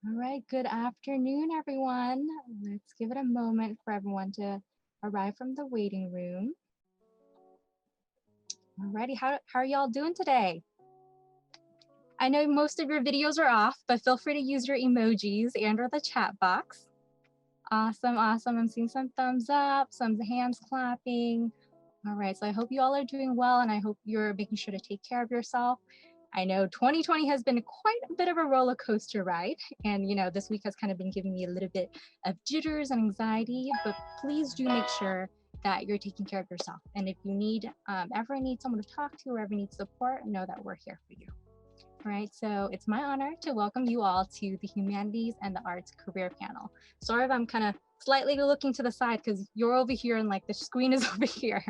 All right, good afternoon, everyone. Let's give it a moment for everyone to arrive from the waiting room. Alrighty, how are y'all doing today? I know most of your videos are off, but feel free to use your emojis and or the chat box. Awesome, awesome. I'm seeing some thumbs up, some hands clapping. All right, so I hope you all are doing well, and I hope you're making sure to take care of yourself. I know 2020 has been quite a bit of a roller coaster ride, and this week has kind of been giving me a little bit of jitters and anxiety, but please do make sure that you're taking care of yourself. And if you ever need someone to talk to or ever need support, know that we're here for you. All right, so it's my honor to welcome you all to the Humanities and the Arts Career Panel. Sorry if I'm kind of slightly looking to the side because you're over here and like the screen is over here.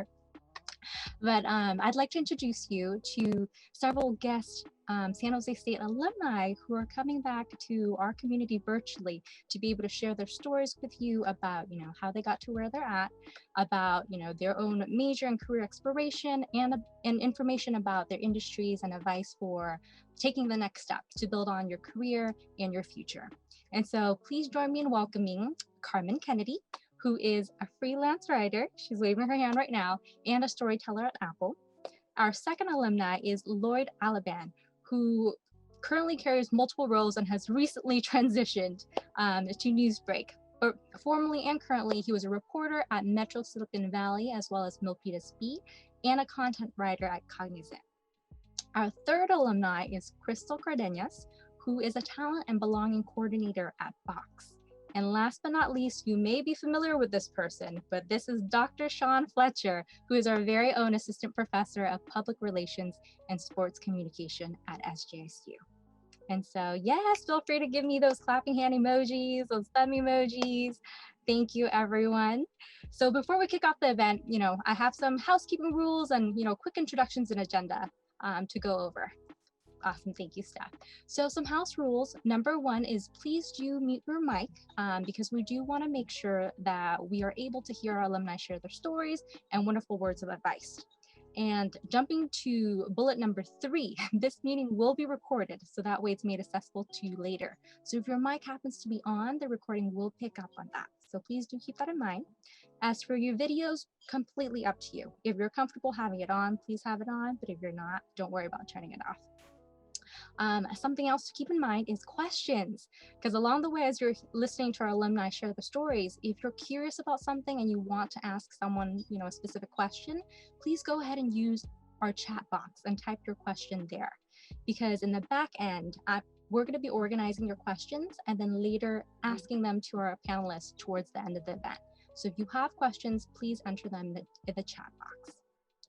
But I'd like to introduce you to several guest San Jose State alumni who are coming back to our community virtually to be able to share their stories with you about, how they got to where they're at, about, their own major and career exploration, and information about their industries and advice for taking the next step to build on your career and your future. And so please join me in welcoming Carmen Kennedy, who is a freelance writer, she's waving her hand right now, and a storyteller at Apple. Our second alumni is Lloyd Alaban, who currently carries multiple roles and has recently transitioned to Newsbreak. But formerly and currently, he was a reporter at Metro Silicon Valley, as well as Milpitas Bee, and a content writer at Cognizant. Our third alumni is Crystal Cardenas, who is a talent and belonging coordinator at Box. And last but not least, you may be familiar with this person, but this is Dr. Shaun Fletcher, who is our very own assistant professor of public relations and sports communication at SJSU. And so, yes, feel free to give me those clapping hand emojis, those thumb emojis. Thank you, everyone. So before we kick off the event, I have some housekeeping rules and, quick introductions and agenda to go over. Awesome, thank you, staff. So some house rules. Number one is please do mute your mic because we do want to make sure that we are able to hear our alumni share their stories and wonderful words of advice. And jumping to bullet number 3, this meeting will be recorded, so that way it's made accessible to you later. So if your mic happens to be on, the recording will pick up on that. So please do keep that in mind. As for your videos, completely up to you. If you're comfortable having it on, please have it on, but if you're not, don't worry about turning it off. Something else to keep in mind is questions, because along the way as you're listening to our alumni share the stories, if you're curious about something and you want to ask someone a specific question, please go ahead and use our chat box and type your question there, because in the back end we're going to be organizing your questions and then later asking them to our panelists towards the end of the event. So if you have questions, please enter them in the chat box.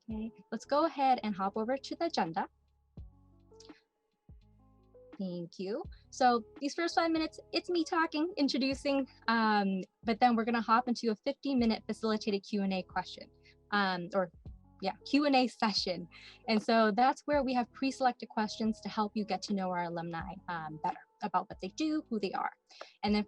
Okay, let's go ahead and hop over to the agenda. Thank you. So these first 5 minutes, it's me talking, introducing, but then we're gonna hop into a 15-minute facilitated Q&A Q&A session. And so that's where we have pre-selected questions to help you get to know our alumni better about what they do, who they are. And then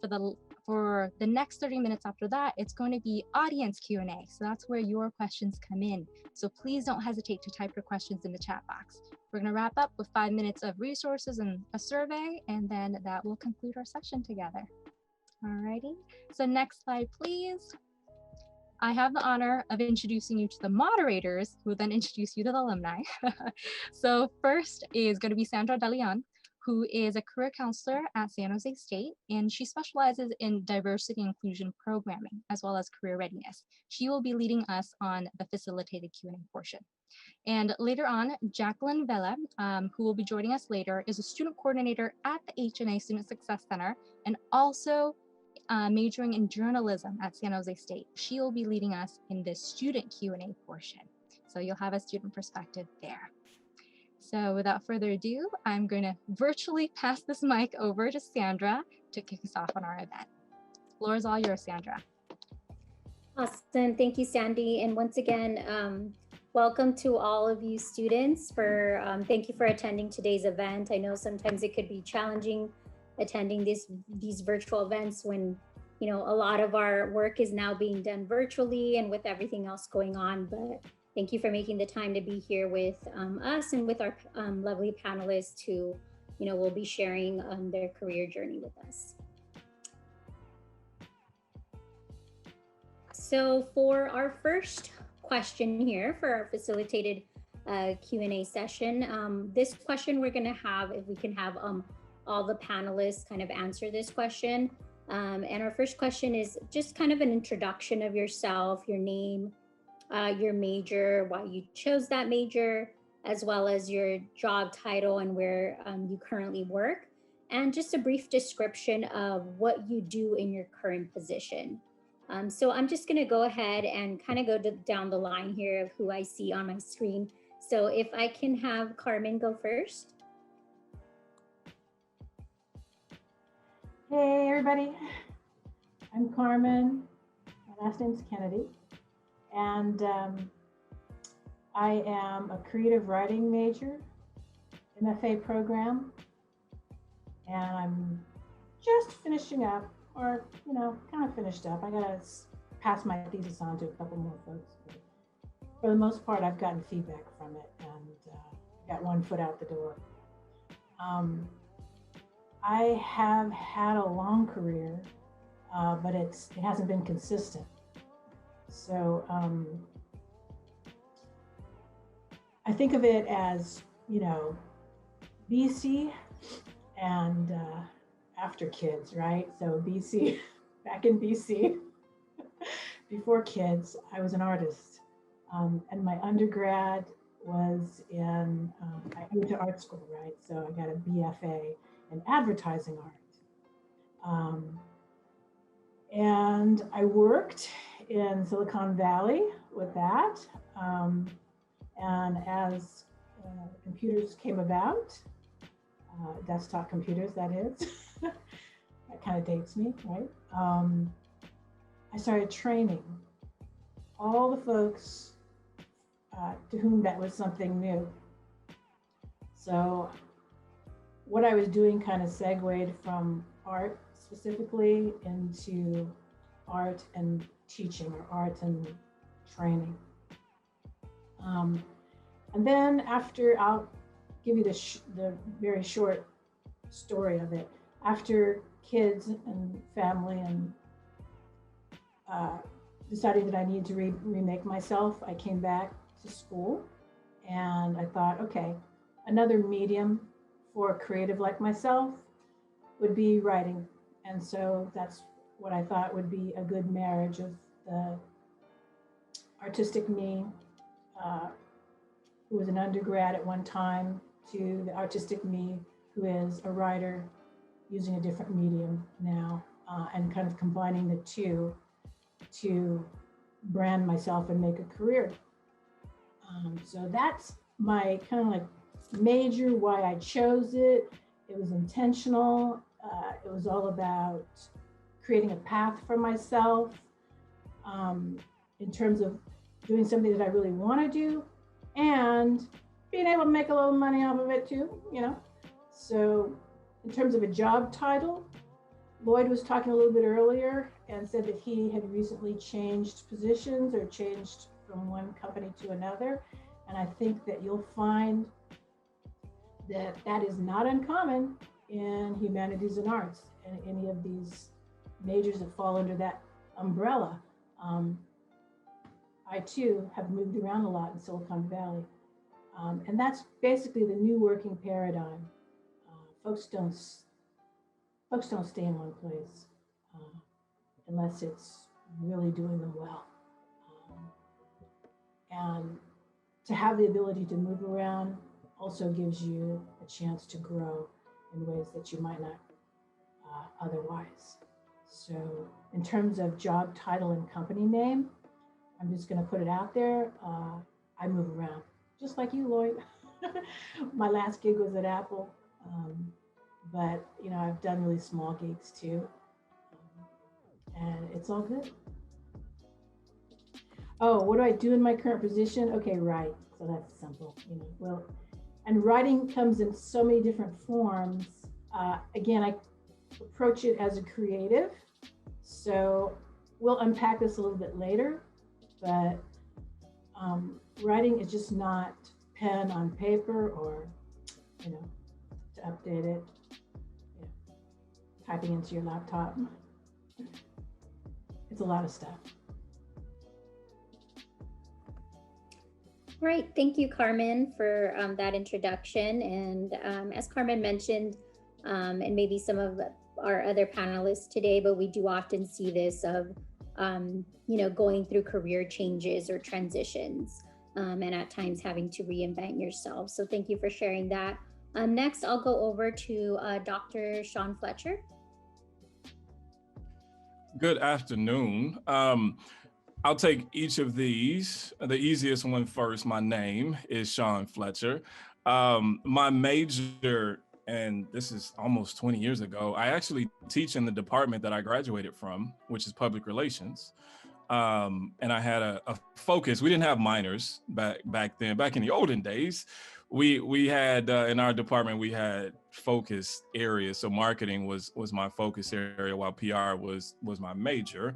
for the next 30 minutes after that, it's going to be audience Q&A. So that's where your questions come in. So please don't hesitate to type your questions in the chat box. We're going to wrap up with 5 minutes of resources and a survey, and then that will conclude our session together. Alrighty, so next slide, please. I have the honor of introducing you to the moderators, who then introduce you to the alumni. So first is going to be Sandra De Leon, who is a career counselor at San Jose State, and she specializes in diversity and inclusion programming, as well as career readiness. She will be leading us on the facilitated Q&A portion. And later on, Jacqueline Vela, who will be joining us later, is a student coordinator at the H&A Student Success Center, and also majoring in journalism at San Jose State. She will be leading us in the student Q&A portion. So you'll have a student perspective there. So without further ado, I'm going to virtually pass this mic over to Sandra to kick us off on our event. The floor is all yours, Sandra. Awesome. Thank you, Sandy. And once again, welcome to all of you students. Thank you for attending today's event. I know sometimes it could be challenging attending these virtual events when a lot of our work is now being done virtually and with everything else going on. But thank you for making the time to be here with us and with our lovely panelists to will be sharing their career journey with us. So for our first question here for our facilitated Q&A session, this question we're going to have, if we can have all the panelists kind of answer this question. And our first question is just kind of an introduction of yourself, your name, your major, why you chose that major, as well as your job title and where you currently work, and just a brief description of what you do in your current position. So I'm just going to go ahead and kind of go down the line here of who I see on my screen. So if I can have Carmen go first. Hey everybody, I'm Carmen, my last name's Kennedy, and I am a creative writing major, MFA program, and I'm just finishing up, or kind of finished up. I gotta pass my thesis on to a couple more folks. But for the most part, I've gotten feedback from it, and got one foot out the door. I have had a long career, but it hasn't been consistent. So I think of it as, BC and after kids, right? So BC, back in BC, before kids, I was an artist. And my undergrad was in, I went to art school, right? So I got a BFA in advertising art. And I worked in Silicon Valley with that. And as computers came about, desktop computers, that is, that kind of dates me, right? I started training all the folks to whom that was something new. So what I was doing kind of segued from art specifically into art and teaching, or art and training. And then after, I'll give you the very short story of it. After kids and family and deciding that I needed to remake myself, I came back to school and I thought, okay, another medium for a creative like myself would be writing. And so that's what I thought would be a good marriage of the artistic me, who was an undergrad at one time, to the artistic me who is a writer using a different medium now, and kind of combining the two to brand myself and make a career. So that's my kind of like major, why I chose it. It was intentional. It was all about creating a path for myself in terms of doing something that I really want to do and being able to make a little money off of it too, So in terms of a job title, Lloyd was talking a little bit earlier and said that he had recently changed positions or changed from one company to another. And I think that you'll find that that is not uncommon in humanities and arts and any of these majors that fall under that umbrella. I too have moved around a lot in Silicon Valley. And that's basically the new working paradigm. Folks don't stay in one place unless it's really doing them well. And to have the ability to move around also gives you a chance to grow in ways that you might not otherwise. So in terms of job title and company name, I'm just going to put it out there. I move around, just like you, Lloyd. My last gig was at Apple, but I've done really small gigs too, and it's all good. Oh, what do I do in my current position? Okay, write. So that's simple, Well, and writing comes in so many different forms. Again, I approach it as a creative. So we'll unpack this a little bit later, but writing is just not pen on paper or, to update it, yeah, typing into your laptop. It's a lot of stuff. Great, thank you, Carmen, for that introduction. And as Carmen mentioned, and maybe some of our other panelists today, but we do often see this of, going through career changes or transitions, and at times having to reinvent yourself. So thank you for sharing that. Next, I'll go over to Dr. Shaun Fletcher. Good afternoon. I'll take each of these. The easiest one first. My name is Shaun Fletcher. My major, and this is almost 20 years ago, I actually teach in the department that I graduated from, which is public relations. And I had a focus. We didn't have minors back then. Back in the olden days, we had in our department, we had focus areas. So marketing was my focus area, while PR was my major.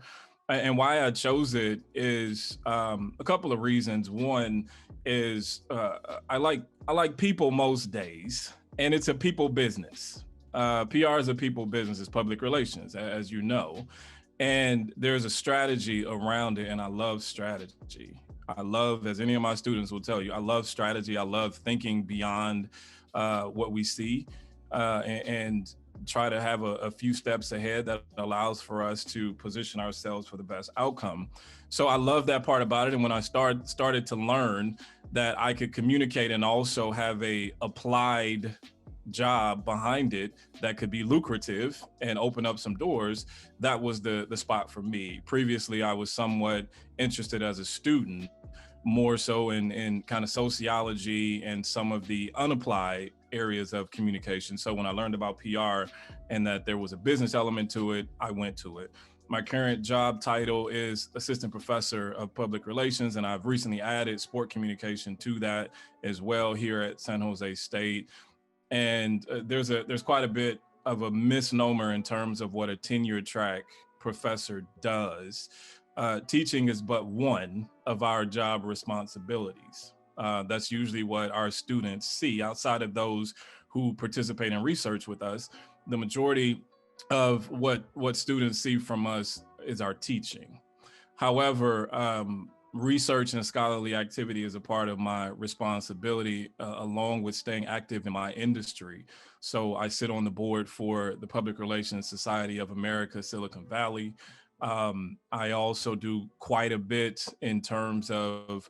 And why I chose it is a couple of reasons. One is I like people most days, and it's a people business. PR is a people business, it's public relations, as you know. And there's a strategy around it, and I love strategy. I love, as any of my students will tell you, I love strategy. I love thinking beyond what we see and try to have a few steps ahead that allows for us to position ourselves for the best outcome. So I love that part about it. And when I started to learn that I could communicate and also have a applied job behind it that could be lucrative and open up some doors, that was the spot for me. Previously, I was somewhat interested as a student, more so in kind of sociology and some of the unapplied areas of communication. So when I learned about PR and that there was a business element to it, I went to it. My current job title is Assistant Professor of Public Relations, and I've recently added sport communication to that as well here at San Jose State. And there's quite a bit of a misnomer in terms of what a tenure track professor does. Teaching is but one of our job responsibilities. That's usually what our students see. Outside of those who participate in research with us, the majority of what students see from us is our teaching. However, research and scholarly activity is a part of my responsibility, along with staying active in my industry. So I sit on the board for the Public Relations Society of America, Silicon Valley. I also do quite a bit in terms of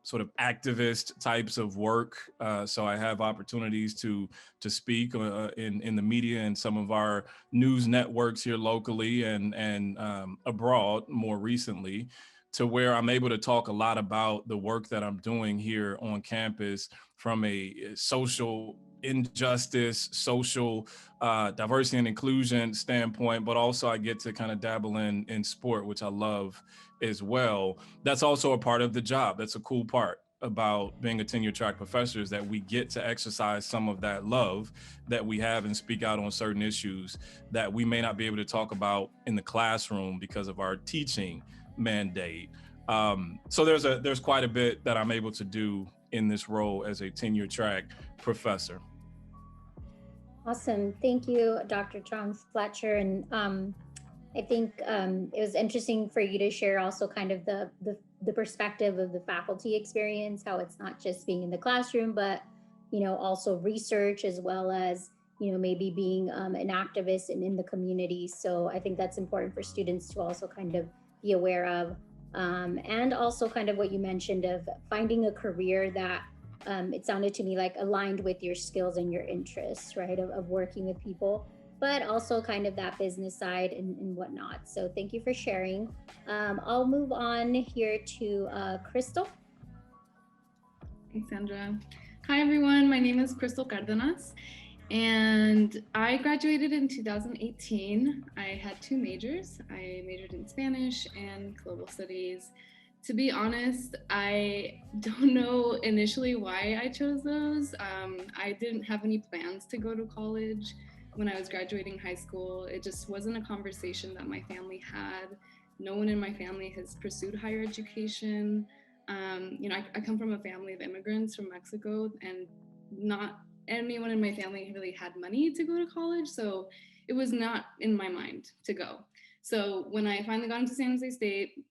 sort of activist types of work. So I have opportunities to speak in the media and some of our news networks here locally and abroad more recently, to where I'm able to talk a lot about the work that I'm doing here on campus from a social injustice, social diversity and inclusion standpoint, but also I get to kind of dabble in sport, which I love as well. That's also a part of the job. That's a cool part about being a tenure track professor, is that we get to exercise some of that love that we have and speak out on certain issues that we may not be able to talk about in the classroom because of our teaching mandate. So there's quite a bit that I'm able to do in this role as a tenure track professor. Awesome. Thank you, Dr. Shaun Fletcher. And I think it was interesting for you to share also kind of the perspective of the faculty experience, how it's not just being in the classroom, but, also research, as well as, maybe being an activist and in the community. So I think that's important for students to also kind of be aware of. And also kind of what you mentioned of finding a career that it sounded to me like aligned with your skills and your interests, right, of working with people, but also kind of that business side and whatnot. So thank you for sharing. I'll move on here to Crystal. Thanks, Sandra. Hi, everyone. My name is Crystal Cardenas, and I graduated in 2018. I had two majors. I majored in Spanish and Global Studies. To be honest, I don't know initially why I chose those. I didn't have any plans to go to college when I was graduating high school. It just wasn't a conversation that my family had. No one in my family has pursued higher education. I come from a family of immigrants from Mexico, and not anyone in my family really had money to go to college, so it was not in my mind to go. So when I finally got into San Jose State,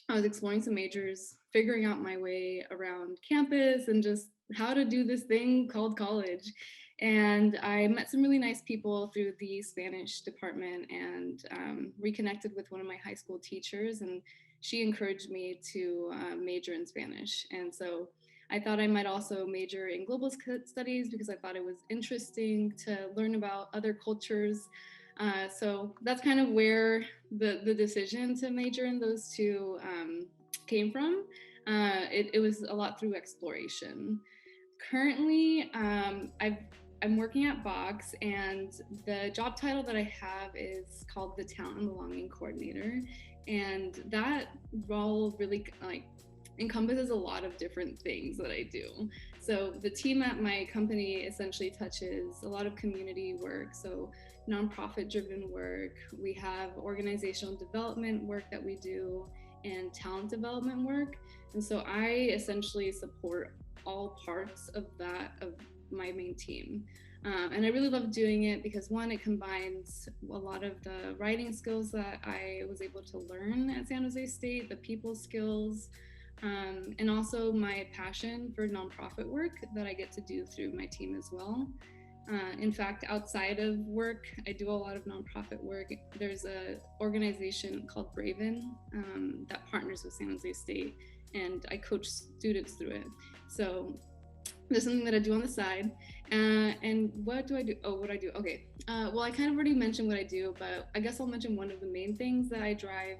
I was exploring some majors, figuring out my way around campus and just how to do this thing called college. And I met some really nice people through the Spanish department and reconnected with one of my high school teachers, and she encouraged me to major in Spanish. And so I thought I might also major in global studies because I thought it was interesting to learn about other cultures. So that's kind of where the decision to major in those two came from. It was a lot through exploration. Currently, I'm working at Box, and the job title that I have is called the Talent and Belonging Coordinator. And that role really encompasses a lot of different things that I do. So the team at my company essentially touches a lot of community work, so nonprofit driven work. We have organizational development work that we do and talent development work. And so I essentially support all parts of my main team. And I really love doing it because one, it combines a lot of the writing skills that I was able to learn at San Jose State, the people skills, and also my passion for nonprofit work that I get to do through my team as well. In fact, outside of work, I do a lot of nonprofit work. There's an organization called Braven that partners with San Jose State, and I coach students through it. So there's something that I do on the side. And what do I do? Oh, what I do? Okay. Well, I kind of already mentioned what I do, but I guess I'll mention one of the main things that I drive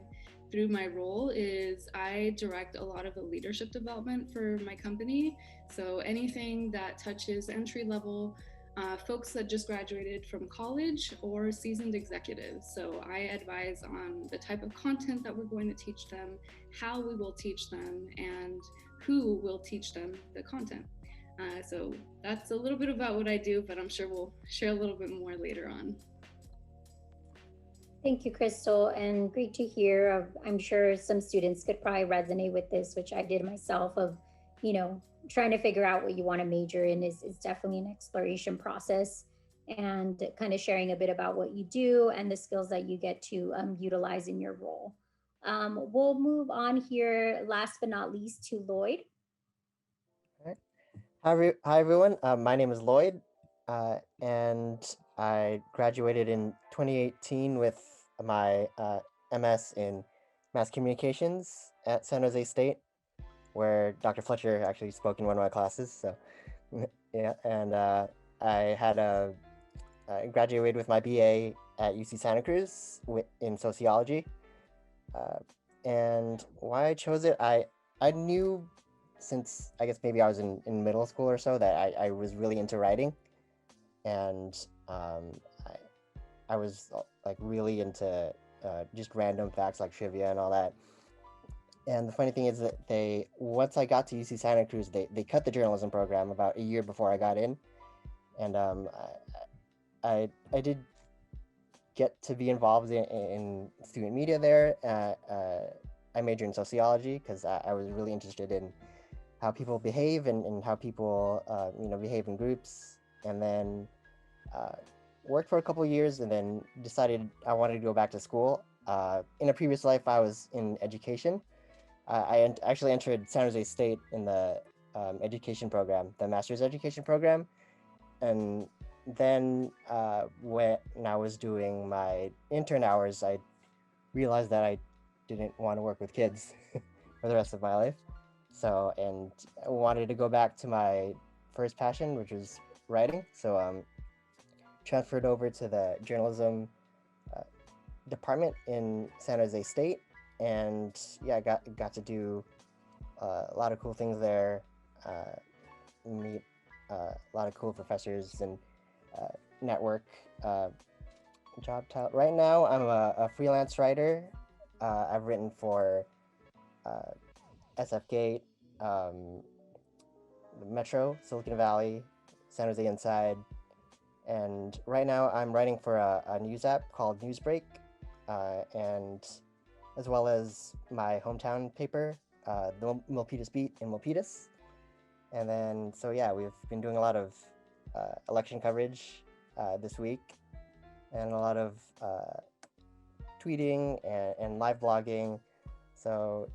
through my role is I direct a lot of the leadership development for my company. So anything that touches entry level folks that just graduated from college or seasoned executives. So I advise on the type of content that we're going to teach them, how we will teach them, and who will teach them the content. So that's a little bit about what I do, but I'm sure we'll share a little bit more later on. Thank you, Crystal, and great to hear. I'm sure some students could probably resonate with this, which I did myself, of, trying to figure out what you want to major in is definitely an exploration process, and kind of sharing a bit about what you do and the skills that you get to utilize in your role. We'll move on here, last but not least, to Lloyd. All right. Hi, everyone. My name is Lloyd, and I graduated in 2018 with my MS in Mass Communications at San Jose State, where Dr. Fletcher actually spoke in one of my classes. So, yeah, and I graduated with my BA at UC Santa Cruz in sociology. And why I chose it, I knew since I guess maybe I was in middle school or so that I was really into writing, and I was like really into just random facts like trivia and all that. And the funny thing is that once I got to UC Santa Cruz, they cut the journalism program about a year before I got in, and I did get to be involved in student media there. I majored in sociology because I was really interested in how people behave and how people behave in groups, and then worked for a couple of years and then decided I wanted to go back to school. In a previous life, I was in education. I actually entered San Jose State in the education program, the master's education program. And then when I was doing my intern hours, I realized that I didn't want to work with kids for the rest of my life. So, and I wanted to go back to my first passion, which was writing. So transferred over to the journalism department in San Jose State. And yeah, I got to do a lot of cool things there, meet a lot of cool professors and network. Job title. Right now, I'm a freelance writer. I've written for SF Gate, Metro, Silicon Valley, San Jose Inside, and right now I'm writing for a news app called Newsbreak, and as well as my hometown paper, the Milpitas Beat in Milpitas. And then, so yeah, we've been doing a lot of election coverage this week, and a lot of tweeting and live blogging. So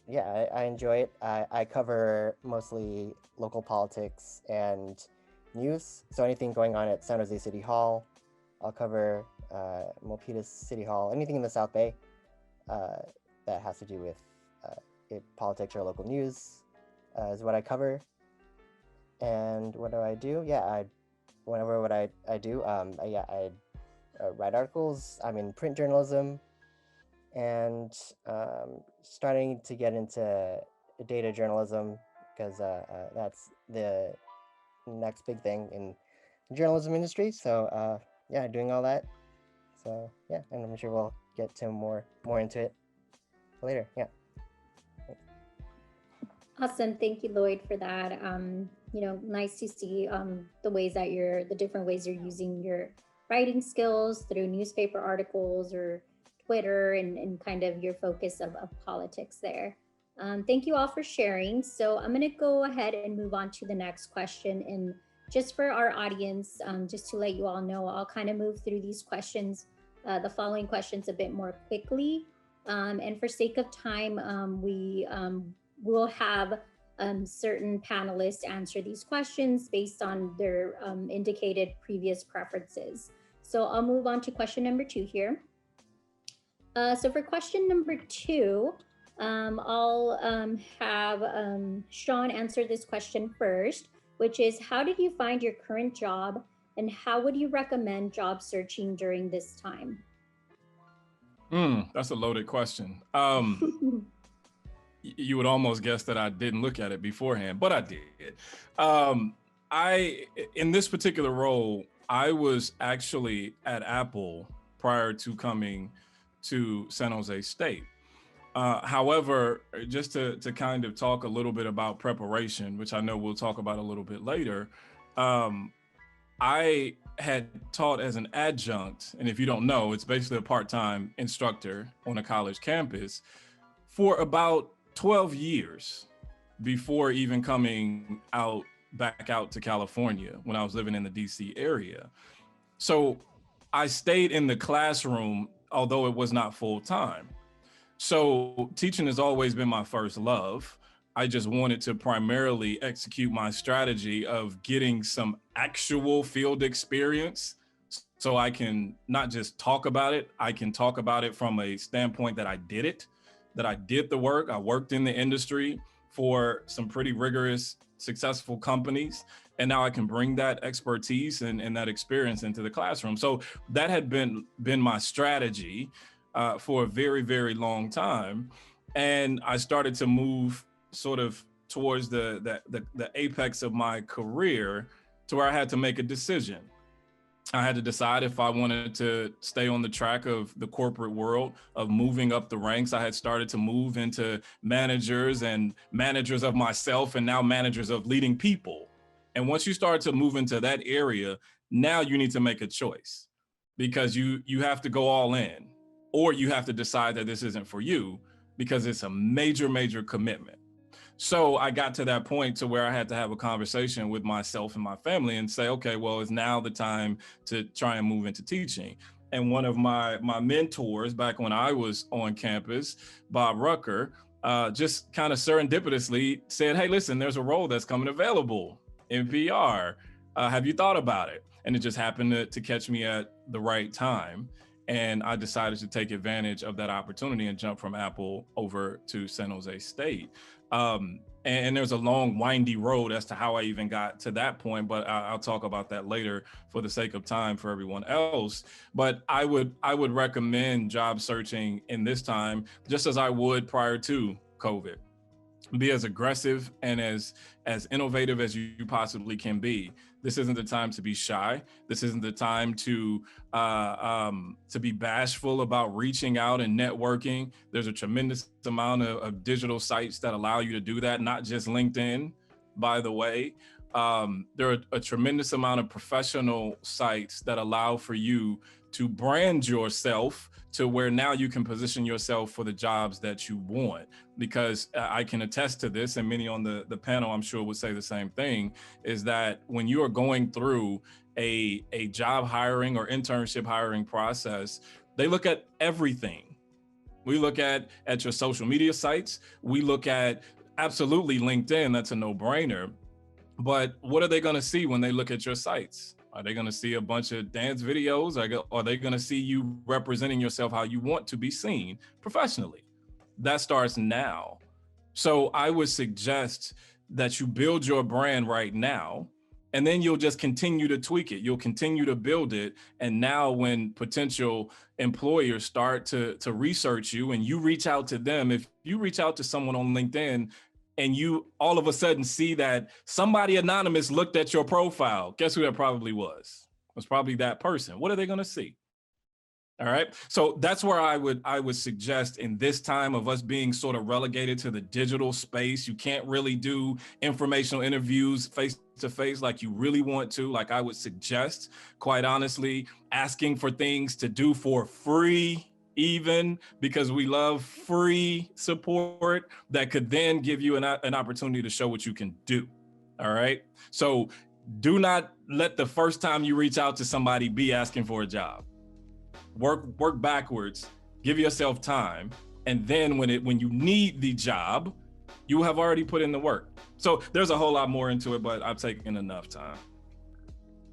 yeah, I enjoy it. I cover mostly local politics and news. So anything going on at San Jose City Hall, I'll cover. Milpitas City Hall, anything in the South Bay that has to do with politics or local news is what I cover. And what do I do? Yeah, I do. I write articles. I'm in print journalism, and starting to get into data journalism because that's the next big thing in the journalism industry. So yeah, doing all that. So yeah, and I'm sure we'll get to more into it later. Yeah. Awesome. Thank you, Lloyd, for that. Nice to see the different ways you're using your writing skills through newspaper articles or Twitter and kind of your focus of politics there. Thank you all for sharing. So I'm going to go ahead and move on to the next question. And just for our audience, just to let you all know, I'll kind of move through these questions, the following questions a bit more quickly. And for sake of time, we will have certain panelists answer these questions based on their indicated previous preferences. So I'll move on to question number 2 here. So for question number 2, I'll have Shaun answer this question first, which is, how did you find your current job and how would you recommend job searching during this time? That's a loaded question. You would almost guess that I didn't look at it beforehand, but I did. In this particular role, I was actually at Apple prior to coming to San Jose State. However, just to kind of talk a little bit about preparation, which I know we'll talk about a little bit later, I had taught as an adjunct, and if you don't know, it's basically a part-time instructor on a college campus for about 12 years before even coming back out to California when I was living in the DC area. So I stayed in the classroom, although it was not full-time. So teaching has always been my first love. I just wanted to primarily execute my strategy of getting some actual field experience so I can not just talk about it, I can talk about it from a standpoint that I did it, that I did the work. I worked in the industry for some pretty rigorous, successful companies. And now I can bring that expertise and that experience into the classroom. So that had been my strategy for a very, very long time. And I started to move sort of towards the apex of my career to where I had to make a decision. I had to decide if I wanted to stay on the track of the corporate world, of moving up the ranks. I had started to move into managers and managers of myself and now managers of leading people. And once you start to move into that area, now you need to make a choice because you have to go all in, or you have to decide that this isn't for you because it's a major, major commitment. So I got to that point to where I had to have a conversation with myself and my family and say, okay, well, it's now the time to try and move into teaching. And one of my mentors back when I was on campus, Bob Rucker, just kind of serendipitously said, hey, listen, there's a role that's coming available in PR. Have you thought about it? And it just happened to catch me at the right time. And I decided to take advantage of that opportunity and jump from Apple over to San Jose State. And there's a long, windy road as to how I even got to that point, but I'll talk about that later for the sake of time for everyone else. But I would recommend job searching in this time, just as I would prior to COVID. Be as aggressive and as innovative as you possibly can be. This isn't the time to be shy. This isn't the time to be bashful about reaching out and networking. There's a tremendous amount of digital sites that allow you to do that, not just LinkedIn, by the way. There are a tremendous amount of professional sites that allow for you to brand yourself to where now you can position yourself for the jobs that you want. Because I can attest to this, and many on the panel I'm sure would say the same thing, is that when you are going through a job hiring or internship hiring process, they look at everything. We look at your social media sites. We look at absolutely LinkedIn, that's a no-brainer. But what are they going to see when they look at your sites? Are they going to see a bunch of dance videos? Are they going to see you representing yourself how you want to be seen professionally? That starts now. So I would suggest that you build your brand right now, and then you'll just continue to tweak it. You'll continue to build it. And now when potential employers start to research you and you reach out to them, if you reach out to someone on LinkedIn and you all of a sudden see that somebody anonymous looked at your profile, guess who that probably was? It was probably that person. What are they going to see? All right. So that's where I would suggest, in this time of us being sort of relegated to the digital space, you can't really do informational interviews face to face like you really want to. Like, I would suggest, quite honestly, asking for things to do for free, even, because we love free support that could then give you an opportunity to show what you can do. All right. So do not let the first time you reach out to somebody be asking for a job. Work backwards, give yourself time, and then when you need the job, you have already put in the work. So there's a whole lot more into it, but I've taken enough time.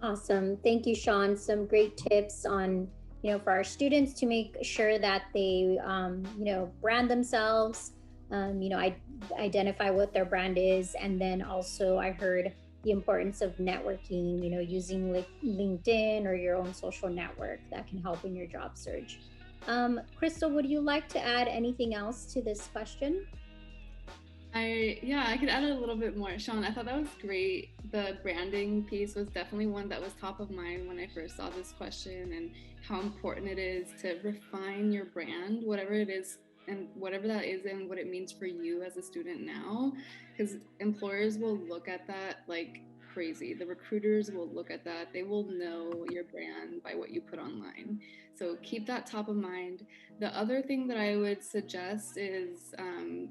Awesome. Thank you, Shaun. Some great tips on, for our students to make sure that they, brand themselves, identify what their brand is. And then also I heard the importance of networking, using LinkedIn or your own social network that can help in your job search. Crystal, would you like to add anything else to this question? I could add a little bit more. Shaun, I thought that was great. The branding piece was definitely one that was top of mind when I first saw this question, and how important it is to refine your brand, whatever it is, and whatever that is and what it means for you as a student now, because employers will look at that like crazy. The recruiters will look at that. They will know your brand by what you put online. So keep that top of mind. The other thing that I would suggest is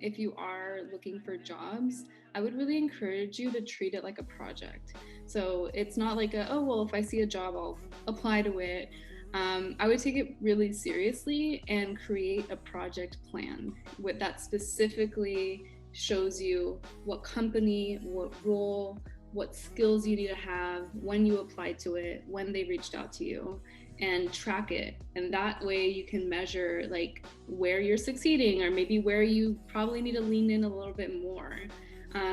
if you are looking for jobs, I would really encourage you to treat it like a project. So it's not like if I see a job, I'll apply to it. I would take it really seriously and create a project plan that specifically shows you what company, what role, what skills you need to have when you apply to it, when they reached out to you, and track it. And that way you can measure like where you're succeeding, or maybe where you probably need to lean in a little bit more.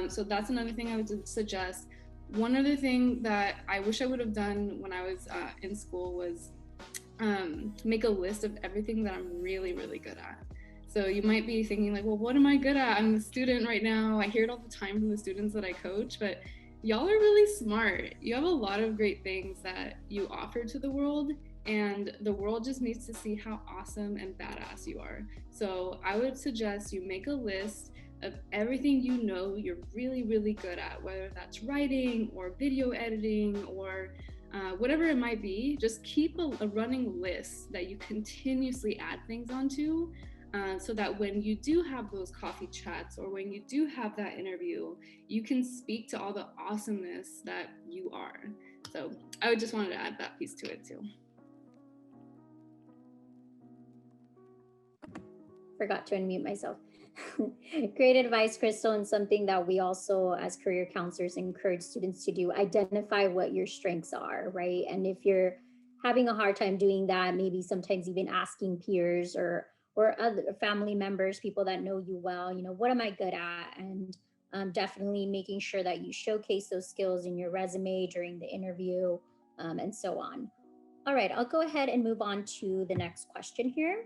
So that's another thing I would suggest. One other thing that I wish I would have done when I was in school was make a list of everything that I'm really, really good at. So you might be thinking like, well, what am I good at? I'm a student right now. I hear it all the time from the students that I coach, but y'all are really smart. You have a lot of great things that you offer to the world, and the world just needs to see how awesome and badass you are. So I would suggest you make a list of everything you're really, really good at, whether that's writing or video editing or whatever it might be. Just keep a running list that you continuously add things onto, so that when you do have those coffee chats or when you do have that interview, you can speak to all the awesomeness that you are. So I would just wanted to add that piece to it too. Forgot to unmute myself. Great advice, Crystal, and something that we also as career counselors encourage students to do. Identify what your strengths are, right? And if you're having a hard time doing that, maybe sometimes even asking peers or other family members, people that know you well, what am I good at? And definitely making sure that you showcase those skills in your resume during the interview, and so on. All right, I'll go ahead and move on to the next question here.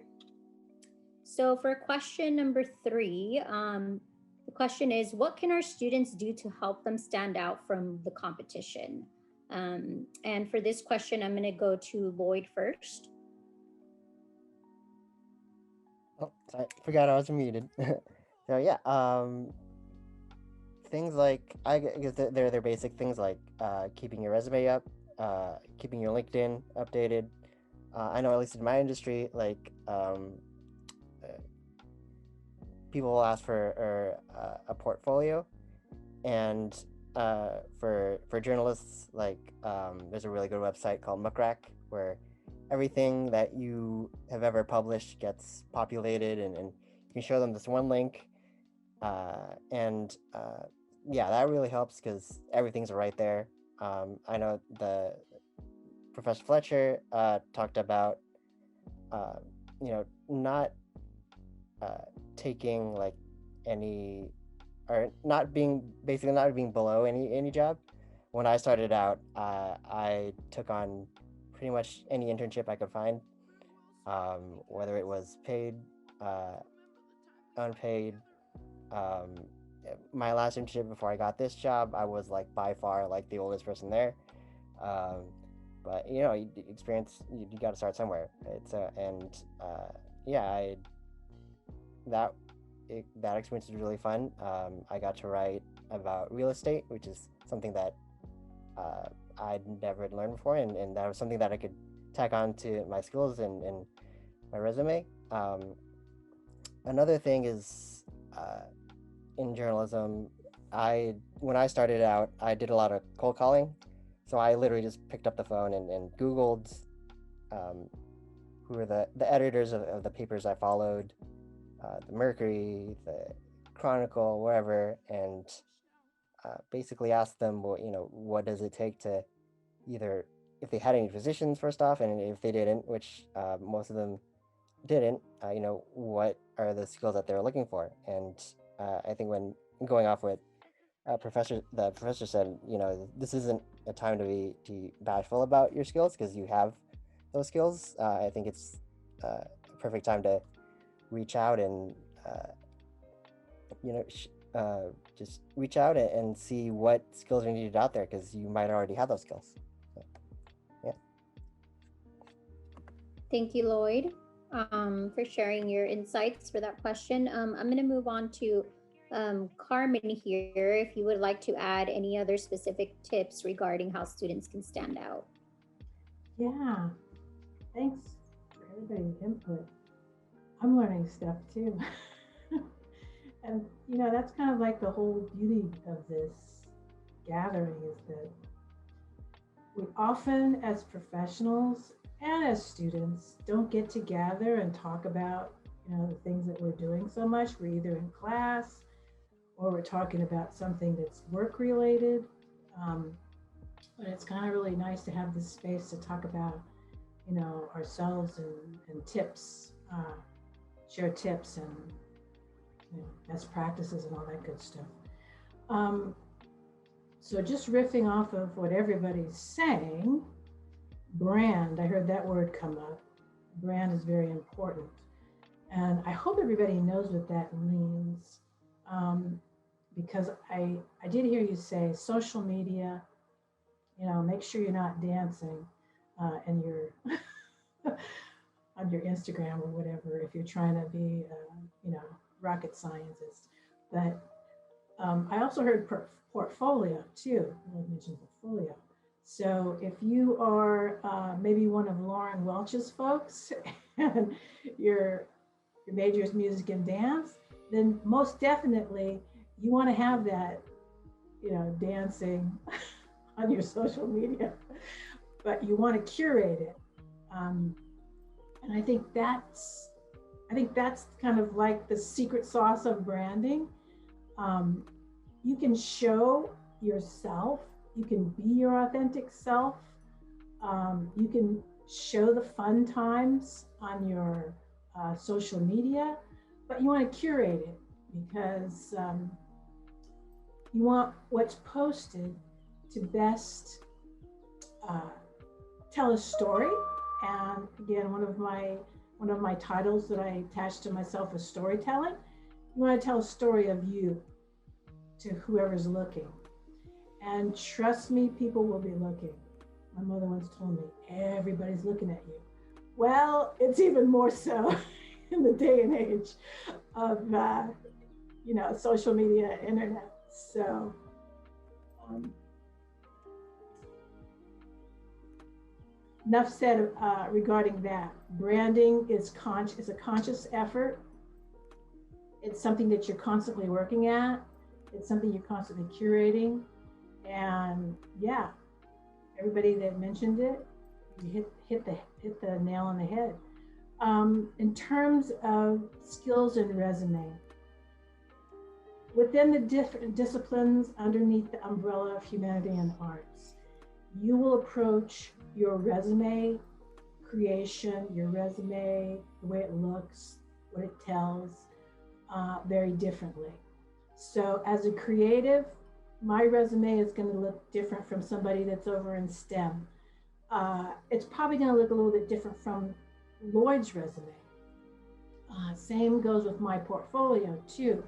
So for question number 3, the question is, what can our students do to help them stand out from the competition? And for this question, I'm going to go to Lloyd first. Oh, sorry, forgot I was muted. So yeah, things like, I guess they're basic things like keeping your resume up, keeping your LinkedIn updated, I know at least in my industry, like people will ask for a portfolio, and for journalists, like there's a really good website called Muckrack where everything that you have ever published gets populated, and you can show them this one link, and yeah, that really helps because everything's right there. I know the Professor Fletcher talked about not taking like any, or not being below any job. When I started out, I took on pretty much any internship I could find, whether it was paid, unpaid. My last internship before I got this job, I was like by far like the oldest person there. But experience, you got to start somewhere. That experience was really fun. I got to write about real estate, which is something that I'd never learned before, and that was something that I could tack on to my skills and my resume. Another thing is in journalism, when I started out, I did a lot of cold calling. So I literally just picked up the phone and Googled who were the editors of the papers I followed, the Mercury, the Chronicle, wherever, and basically asked them, well, what does it take to either, if they had any positions first off, and if they didn't, which most of them didn't, what are the skills that they're looking for? And I think when going off what the professor said, this isn't a time to be bashful about your skills because you have those skills. I think it's a perfect time to reach out and just reach out and see what skills are needed out there, because you might already have those skills. So, yeah. Thank you, Lloyd, for sharing your insights for that question. I'm going to move on to Carmen here, if you would like to add any other specific tips regarding how students can stand out. Yeah, thanks for everybody's input. I'm learning stuff too. And that's kind of like the whole beauty of this gathering, is that we often, as professionals and as students, don't get to gather and talk about the things that we're doing so much. We're either in class or we're talking about something that's work related. But it's kind of really nice to have this space to talk about, ourselves and tips, share tips and best practices and all that good stuff. So just riffing off of what everybody's saying, brand, I heard that word come up. Brand is very important. And I hope everybody knows what that means. Because I did hear you say social media, make sure you're not dancing in your on your Instagram or whatever, if you're trying to be rocket scientist. But I also heard portfolio too. I mentioned portfolio. So if you are maybe one of Lauren Welch's folks and your major is music and dance, then most definitely you want to have that, dancing on your social media, but you want to curate it. And I think that's kind of like the secret sauce of branding. You can show yourself, you can be your authentic self. You can show the fun times on your social media, but you want to curate it because you want what's posted to best tell a story. And again, one of my titles that I attached to myself is storytelling. You want to tell a story of you to whoever's looking. And trust me, people will be looking. My mother once told me, everybody's looking at you. Well, it's even more so in the day and age of, social media, internet. So, enough said regarding that. Branding is a conscious effort. It's something that you're constantly working at. It's something you're constantly curating. And yeah, everybody that mentioned it, you hit the nail on the head. In terms of skills and resume, within the different disciplines underneath the umbrella of humanity and arts, you will approach your resume creation, your resume, the way it looks, what it tells, very differently. So as a creative, my resume is going to look different from somebody that's over in STEM. It's probably going to look a little bit different from Lloyd's resume. Same goes with my portfolio too.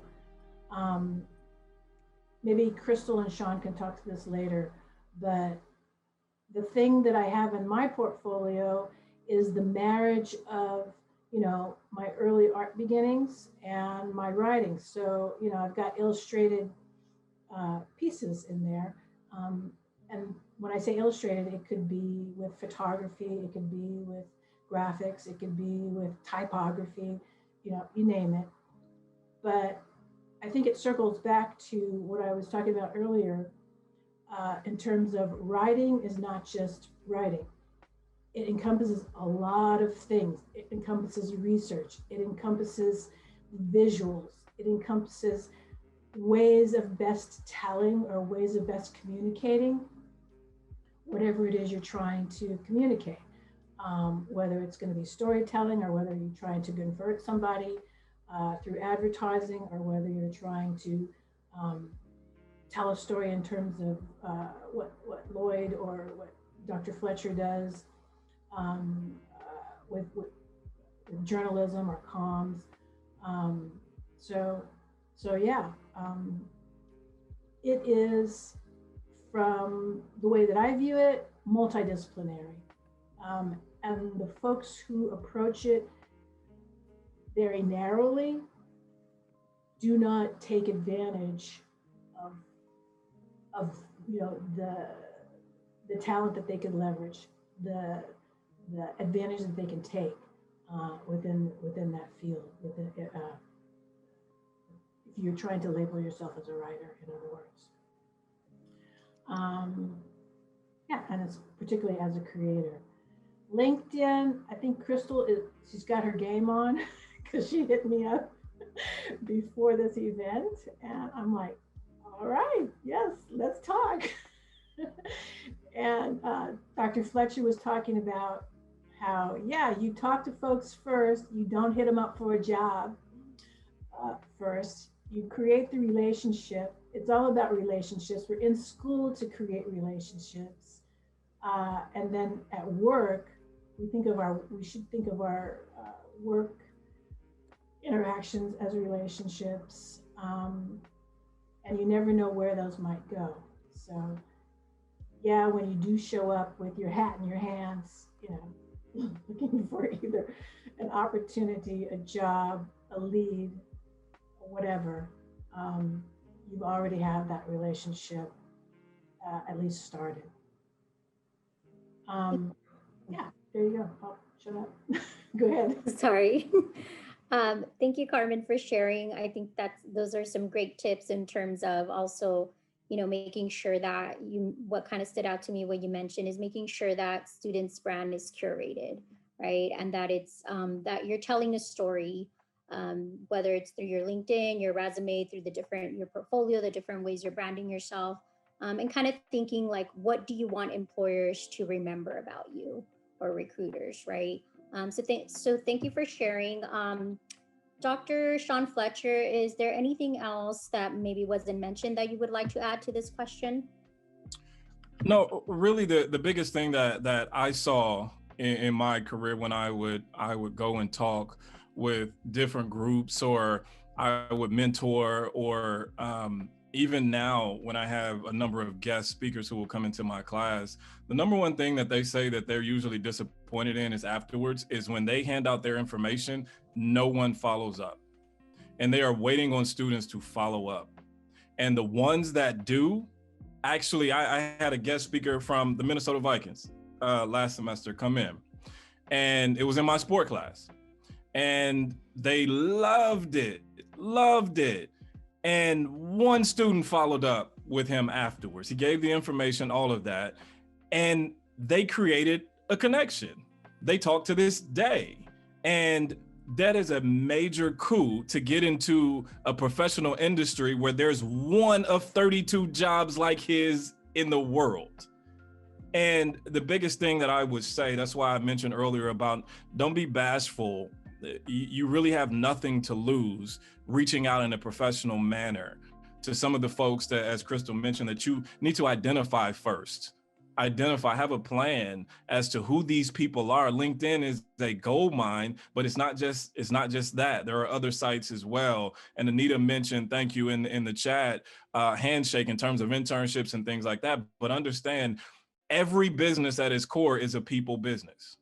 Maybe Crystal and Shaun can talk to this later, but the thing that I have in my portfolio is the marriage of, you know, my early art beginnings and my writing. So, you know, I've got illustrated pieces in there. And when I say illustrated, it could be with photography, it could be with graphics, it could be with typography, you know, you name it. But I think it circles back to what I was talking about earlier in terms of writing is not just writing. It encompasses a lot of things. It encompasses research. It encompasses visuals. It encompasses ways of best telling or ways of best communicating whatever it is you're trying to communicate. Whether it's going to be storytelling or whether you're trying to convert somebody through advertising, or whether you're trying to tell a story in terms of what Lloyd or what Dr. Fletcher does with journalism or comms. So yeah, it is, from the way that I view it, multidisciplinary. And the folks who approach it very narrowly do not take advantage of you know, the talent that they can leverage, the advantage that they can take within that field. If you're trying to label yourself as a writer, in other words. Yeah, and it's particularly as a creator. LinkedIn, I think Crystal she's got her game on because she hit me up before this event, and I'm like, all right, yes, let's talk. And Dr. Fletcher was talking about how, yeah, you talk to folks first, you don't hit them up for a job first, you create the relationship. It's all about relationships. We're in school to create relationships. And then at work, we should think of our work interactions as relationships. And you never know where those might go. So yeah, when you do show up with your hat in your hands, you know, looking for either an opportunity, a job, a lead, or whatever, you already have that relationship at least started. Yeah, there you go. Oh, shut up. Go ahead. Sorry. Thank you, Carmen, for sharing. I think those are some great tips in terms of also, you know, making sure that what kind of stood out to me, what you mentioned, is making sure that students' brand is curated, right? And that it's that you're telling a story, whether it's through your LinkedIn, your resume, through your portfolio, the different ways you're branding yourself, and kind of thinking like, what do you want employers to remember about you, or recruiters, right? So thank you for sharing. Dr. Shaun Fletcher, is there anything else that maybe wasn't mentioned that you would like to add to this question? No, really the biggest thing that I saw in my career when I would go and talk with different groups, or I would mentor, or even now when I have a number of guest speakers who will come into my class, the number one thing that they say that they're usually disappointed in is afterwards is when they hand out their information, no one follows up. And they are waiting on students to follow up. And the ones that do, actually, I had a guest speaker from the Minnesota Vikings. last semester come in, and it was in my sport class, and they loved it. And one student followed up with him afterwards. He gave the information, all of that, and they created a connection. They talk to this day. And that is a major coup to get into a professional industry where there's one of 32 jobs like his in the world. And the biggest thing that I would say, that's why I mentioned earlier about don't be bashful. You really have nothing to lose reaching out in a professional manner to some of the folks that, as Crystal mentioned, that you need to identify first. Have a plan as to who these people are. LinkedIn is a gold mine, but it's not just that. There are other sites as well. And Anita mentioned, thank you in the chat, Handshake in terms of internships and things like that. But understand, every business at its core is a people business.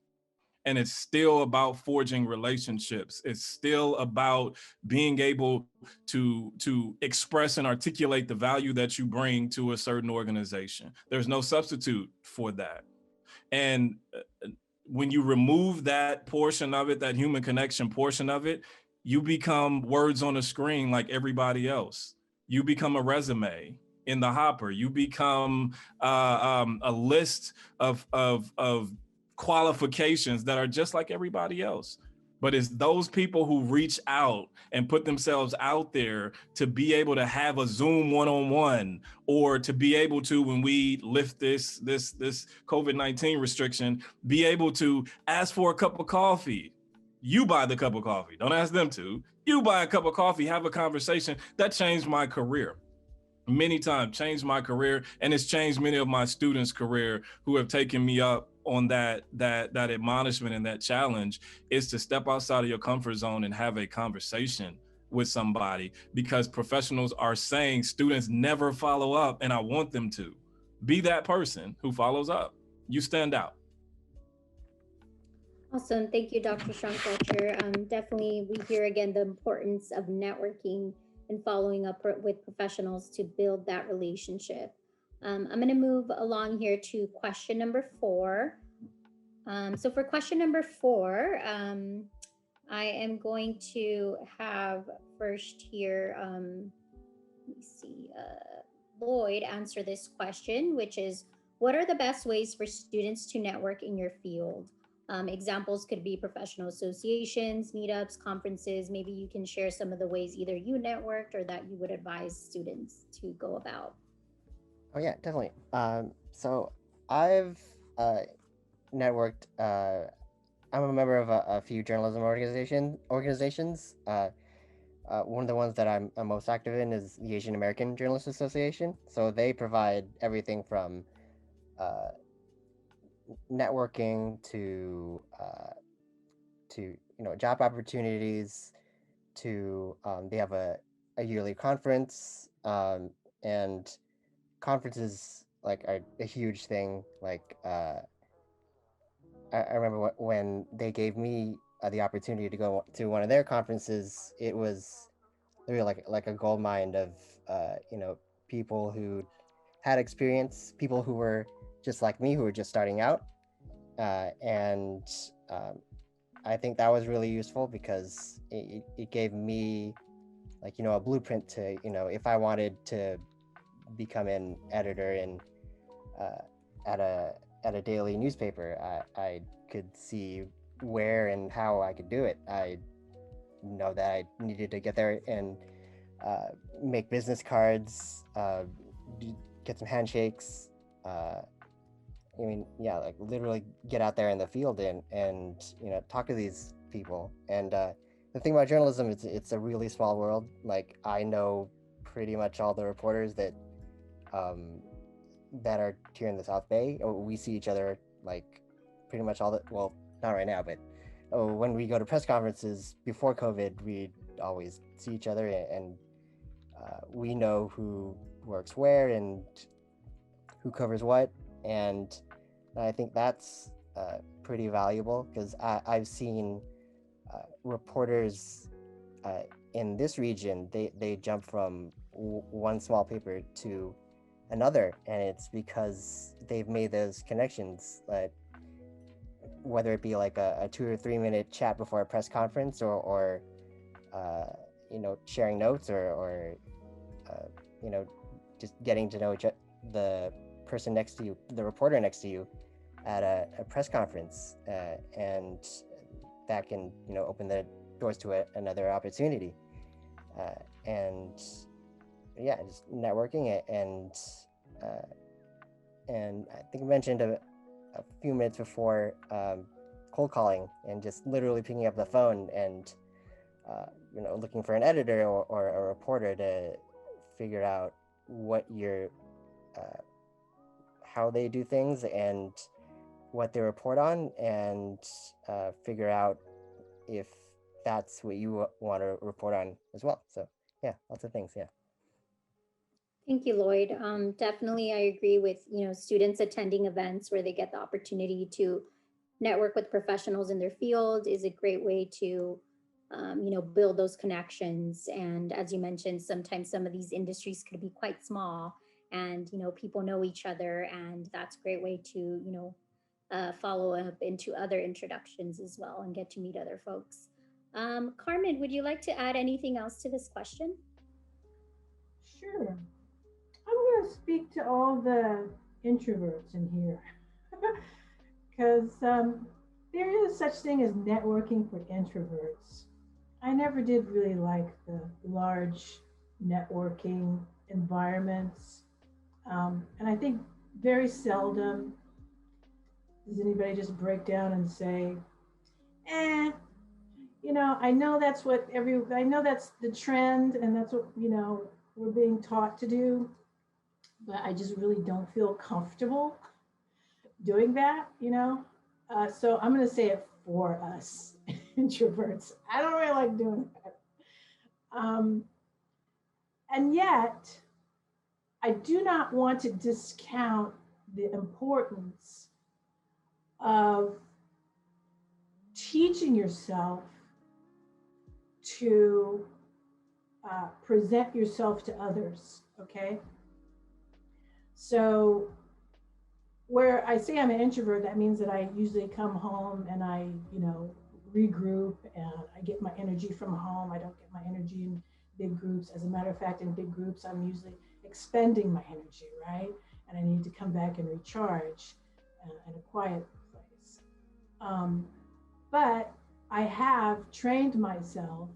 And it's still about forging relationships. It's still about being able to express and articulate the value that you bring to a certain organization. There's no substitute for that. And when you remove that portion of it, that human connection portion of it, you become words on a screen like everybody else. You become a resume in the hopper. You become a list of qualifications that are just like everybody else. But it's those people who reach out and put themselves out there to be able to have a Zoom one-on-one, or to be able to, when we lift this COVID-19 restriction, be able to ask for a cup of coffee. You buy the cup of coffee. Don't ask them to. You buy a cup of coffee, have a conversation. That changed my career. Many times changed my career, and it's changed many of my students' career who have taken me up on that admonishment and that challenge, is to step outside of your comfort zone and have a conversation with somebody, because professionals are saying students never follow up, and I want them to. Be that person who follows up. You stand out. Awesome. Thank you, Dr. Shaun Fletcher. Definitely, we hear again the importance of networking and following up with professionals to build that relationship. I'm going to move along here to question number 4. So for question number 4, I am going to have first here, let me see, Lloyd answer this question, which is, what are the best ways for students to network in your field? Examples could be professional associations, meetups, conferences. Maybe you can share some of the ways either you networked or that you would advise students to go about. Oh yeah, definitely. So I've networked. I'm a member of a few journalism organizations. One of the ones that I'm most active in is the Asian American Journalists Association. So they provide everything from networking to job opportunities to they have a yearly conference, and conferences are a huge thing. I remember when they gave me the opportunity to go to one of their conferences, it was really like a gold mine of people who had experience, people who were just like me, who were just starting out, and I think that was really useful because it gave me a blueprint to if I wanted to become an editor in at a daily newspaper, I could see where and how I could do it. I know that I needed to get there and make business cards, get some handshakes. Literally get out there in the field and talk to these people. And the thing about journalism is it's a really small world. I know pretty much all the reporters that are here in the South Bay. We see each other pretty much well, not right now, but when we go to press conferences before COVID, we'd always see each other, and we know who works where and who covers what. And I think that's pretty valuable because I've seen reporters in this region, they jump from one small paper to another, and it's because they've made those connections that whether it be like a 2 or 3 minute chat before a press conference, or you know, sharing notes, or you know, just getting to know the person next to you, the reporter next to you at a press conference, and that can, you know, open the doors to another opportunity. And yeah, just networking, and I think I mentioned a few minutes before, cold calling, and just literally picking up the phone and you know, looking for an editor or a reporter to figure out what your how they do things and what they report on, and figure out if that's what you want to report on as well. So yeah, lots of things. Yeah. Thank you, Lloyd. Definitely, I agree with, you know, students attending events where they get the opportunity to network with professionals in their field is a great way to, you know, build those connections. And as you mentioned, sometimes some of these industries could be quite small, and, you know, people know each other, and that's a great way to, you know, follow up into other introductions as well and get to meet other folks. Carmen, would you like to add anything else to this question? Sure. I'm going to speak to all the introverts in here, because there is such thing as networking for introverts. I never did really like the large networking environments, and I think very seldom does anybody just break down and say, you know, I know that's I know that's the trend, and that's what, you know, we're being taught to do, but I just really don't feel comfortable doing that, you know? So I'm going to say it for us introverts. I don't really like doing that. And yet, I do not want to discount the importance of teaching yourself to present yourself to others, okay? So where I say I'm an introvert, that means that I usually come home and I, you know, regroup, and I get my energy from home. I don't get my energy in big groups. As a matter of fact, in big groups, I'm usually expending my energy, right? And I need to come back and recharge in a quiet place. But I have trained myself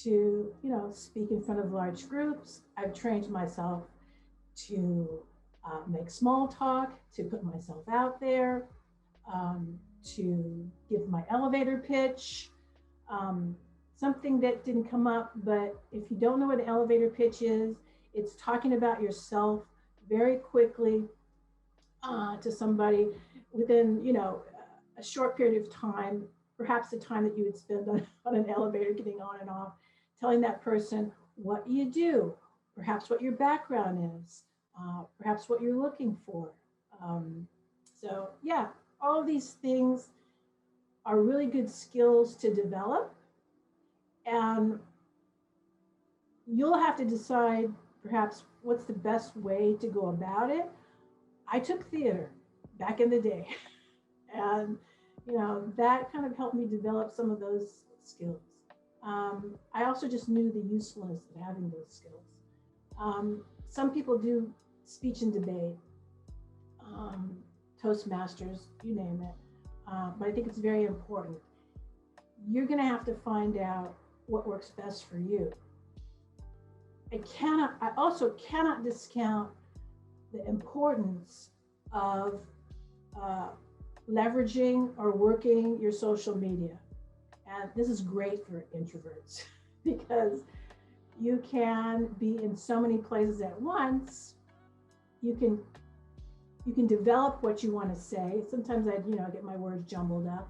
to, you know, speak in front of large groups. I've trained myself to make small talk, to put myself out there, to give my elevator pitch. Something that didn't come up, but if you don't know what an elevator pitch is, it's talking about yourself very quickly to somebody within, you know, a short period of time, perhaps the time that you would spend on an elevator getting on and off, telling that person what you do, perhaps what your background is, perhaps what you're looking for. So yeah, all of these things are really good skills to develop, and you'll have to decide perhaps what's the best way to go about it. I took theater back in the day, and you know, that kind of helped me develop some of those skills. I also just knew the usefulness of having those skills. Some people do speech and debate, Toastmasters, you name it. But I think it's very important. You're going to have to find out what works best for you. I also cannot discount the importance of leveraging or working your social media. And this is great for introverts because you can be in so many places at once. You can develop what you want to say. Sometimes I, you know, get my words jumbled up.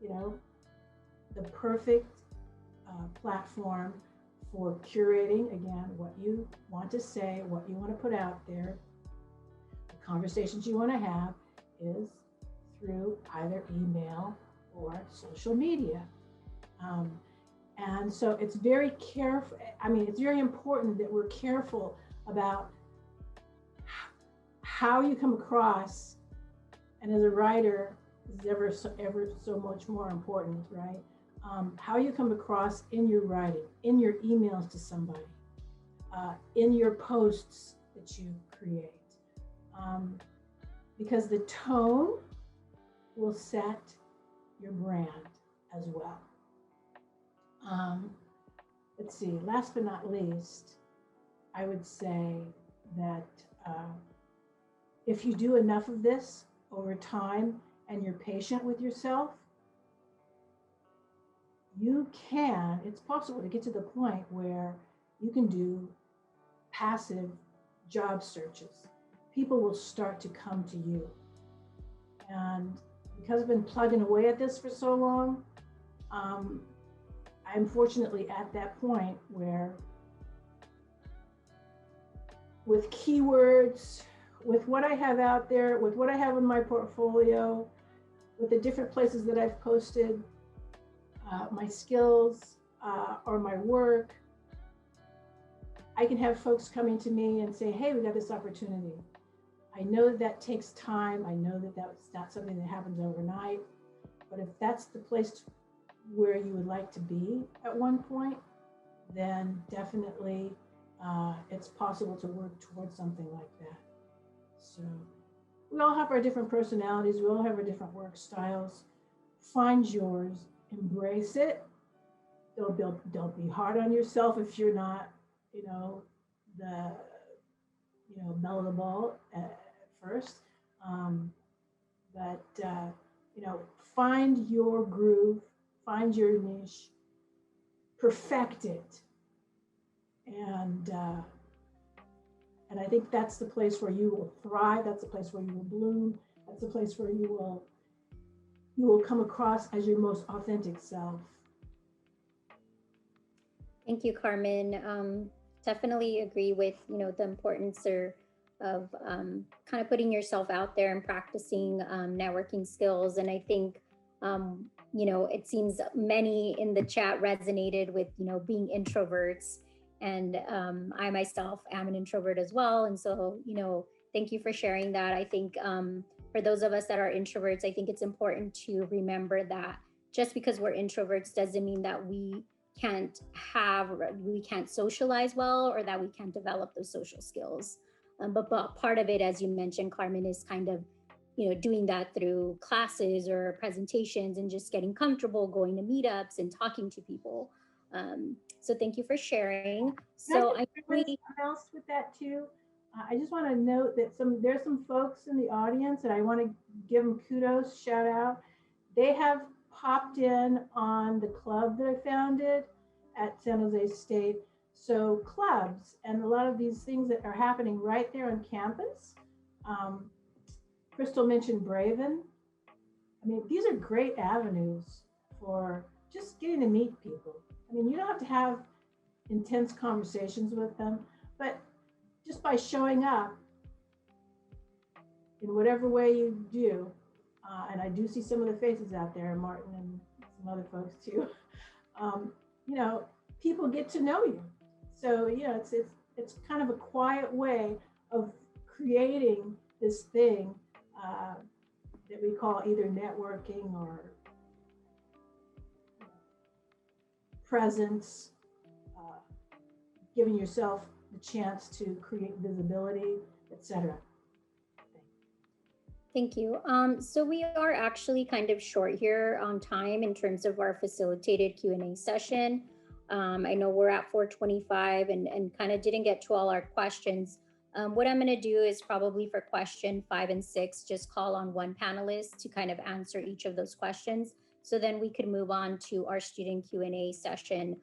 You know, the perfect platform for curating, again, what you want to say, what you want to put out there, the conversations you want to have is through either email or social media. And so it's very careful. I mean, it's very important that we're careful about how you come across. And as a writer, is ever so much more important, right? How you come across in your writing, in your emails to somebody, in your posts that you create. Because the tone will set your brand as well. Let's see, last but not least, I would say that if you do enough of this over time and you're patient with yourself, it's possible to get to the point where you can do passive job searches. People will start to come to you. And because I've been plugging away at this for so long, I'm fortunately at that point where with keywords, with what I have out there, with what I have in my portfolio, with the different places that I've posted my skills or my work, I can have folks coming to me and say, hey, we got this opportunity. I know that takes time. I know that that's not something that happens overnight, but if that's the place where you would like to be at one point, then definitely it's possible to work towards something like that. So we all have our different personalities. We all have our different work styles. Find yours, embrace it. Don't be hard on yourself if you're not, belle of the ball at first. But find your groove, find your niche, perfect it. And I think that's the place where you will thrive. That's the place where you will bloom. That's the place where you will come across as your most authentic self. Thank you, Carmen. Definitely agree with, the importance of kind of putting yourself out there and practicing networking skills. And I think, it seems many in the chat resonated with, being introverts. And I myself am an introvert as well. And so, thank you for sharing that. I think for those of us that are introverts, I think it's important to remember that just because we're introverts doesn't mean that we can't socialize well or that we can't develop those social skills. But part of it, as you mentioned, Carmen, is kind of, doing that through classes or presentations and just getting comfortable going to meetups and talking to people. So thank you for sharing. So I something else with that too. I just want to note that there's some folks in the audience and I want to give them kudos, shout out. They have popped in on the club that I founded at San Jose State. So clubs and a lot of these things that are happening right there on campus. Crystal mentioned Braven. I mean, these are great avenues for just getting to meet people. I mean, you don't have to have intense conversations with them, but just by showing up in whatever way you do, and I do see some of the faces out there, Martin and some other folks too, people get to know you. So yeah, it's kind of a quiet way of creating this thing that we call either networking or presence, giving yourself the chance to create visibility, etc. Thank you. So we are actually kind of short here on time in terms of our facilitated Q&A session. I know we're at 4:25 and kind of didn't get to all our questions. What I'm going to do is probably for question 5 and 6, just call on one panelist to kind of answer each of those questions. So then we could move on to our student Q&A session.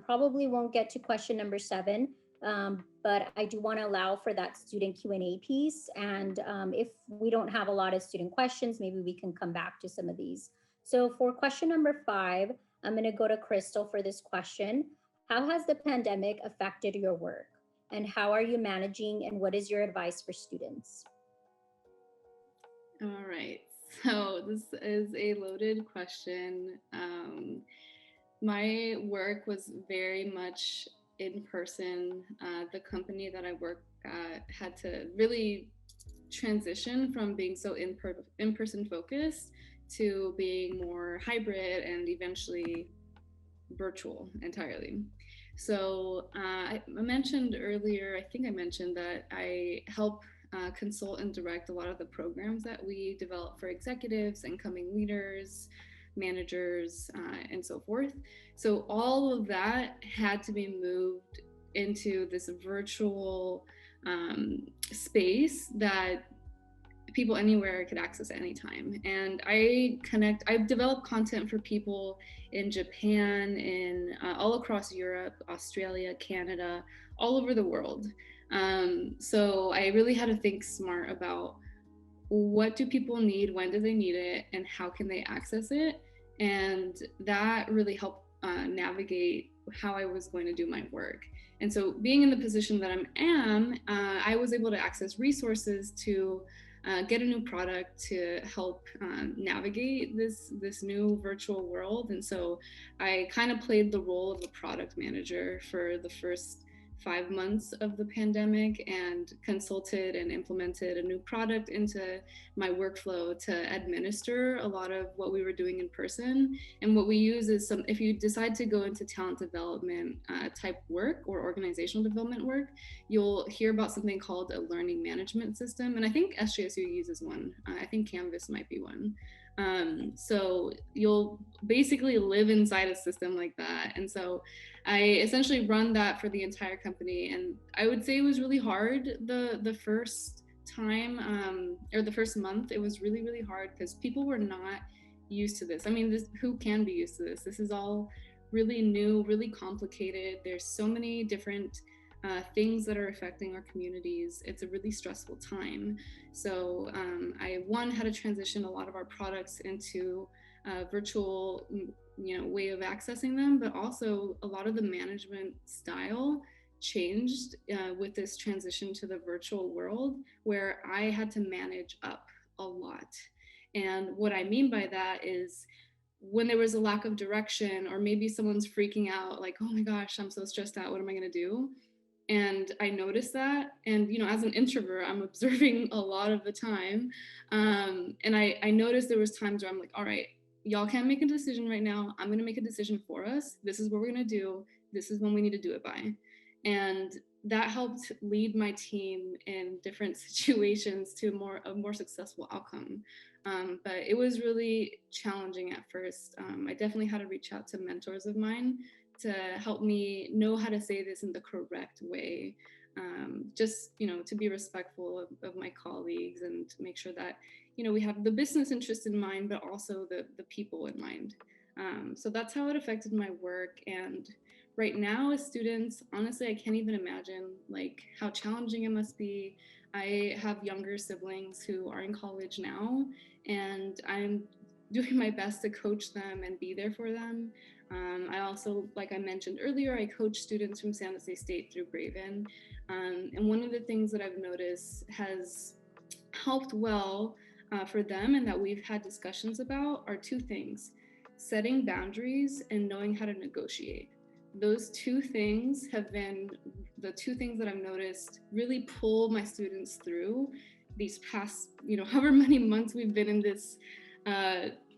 Probably won't get to question number 7, but I do want to allow for that student Q&A piece. And if we don't have a lot of student questions, maybe we can come back to some of these. So for question number 5, I'm going to go to Crystal for this question. How has the pandemic affected your work? And how are you managing, and what is your advice for students? All right, so this is a loaded question. My work was very much in person. The company that I work at had to really transition from being so in-person focused to being more hybrid and eventually virtual entirely. So I mentioned earlier, I think I mentioned that I help consult and direct a lot of the programs that we develop for executives, incoming leaders, managers, and so forth. So all of that had to be moved into this virtual space that people anywhere could access at any time. And I've developed content for people in Japan, in all across Europe, Australia, Canada, all over the world. So I really had to think smart about what do people need, when do they need it, and how can they access it? And that really helped navigate how I was going to do my work. And so being in the position that I was able to access resources to get a new product to help navigate this new virtual world. And so I kind of played the role of a product manager for the first 5 months of the pandemic and consulted and implemented a new product into my workflow to administer a lot of what we were doing in person. And what we use is if you decide to go into talent development type work or organizational development work, you'll hear about something called a learning management system. And I think SJSU uses one. I think Canvas might be one. So you'll basically live inside a system like that. And so I essentially run that for the entire company. And I would say it was really hard the first time, or the first month. It was really, really hard because people were not used to this. I mean, who can be used to this? This is all really new, really complicated. There's so many different things that are affecting our communities. It's a really stressful time. So I had to transition a lot of our products into virtual way of accessing them, but also a lot of the management style changed with this transition to the virtual world, where I had to manage up a lot. And what I mean by that is when there was a lack of direction, or maybe someone's freaking out, like, oh my gosh, I'm so stressed out, what am I gonna do? And I noticed that, and as an introvert, I'm observing a lot of the time, and I noticed there was times where I'm like, all right, y'all can't make a decision right now. I'm gonna make a decision for us. This is what we're gonna do. This is when we need to do it by. And that helped lead my team in different situations to a more successful outcome. But it was really challenging at first. I definitely had to reach out to mentors of mine to help me know how to say this in the correct way. Just, to be respectful of my colleagues and to make sure that, we have the business interest in mind, but also the people in mind. So that's how it affected my work. And right now as students, honestly, I can't even imagine how challenging it must be. I have younger siblings who are in college now, and I'm doing my best to coach them and be there for them. I also, like I mentioned earlier, I coach students from San Jose State through Braven. And one of the things that I've noticed has helped well for them and that we've had discussions about are two things: setting boundaries and knowing how to negotiate. Those two things have been the two things that I've noticed really pull my students through these past, however many months we've been in this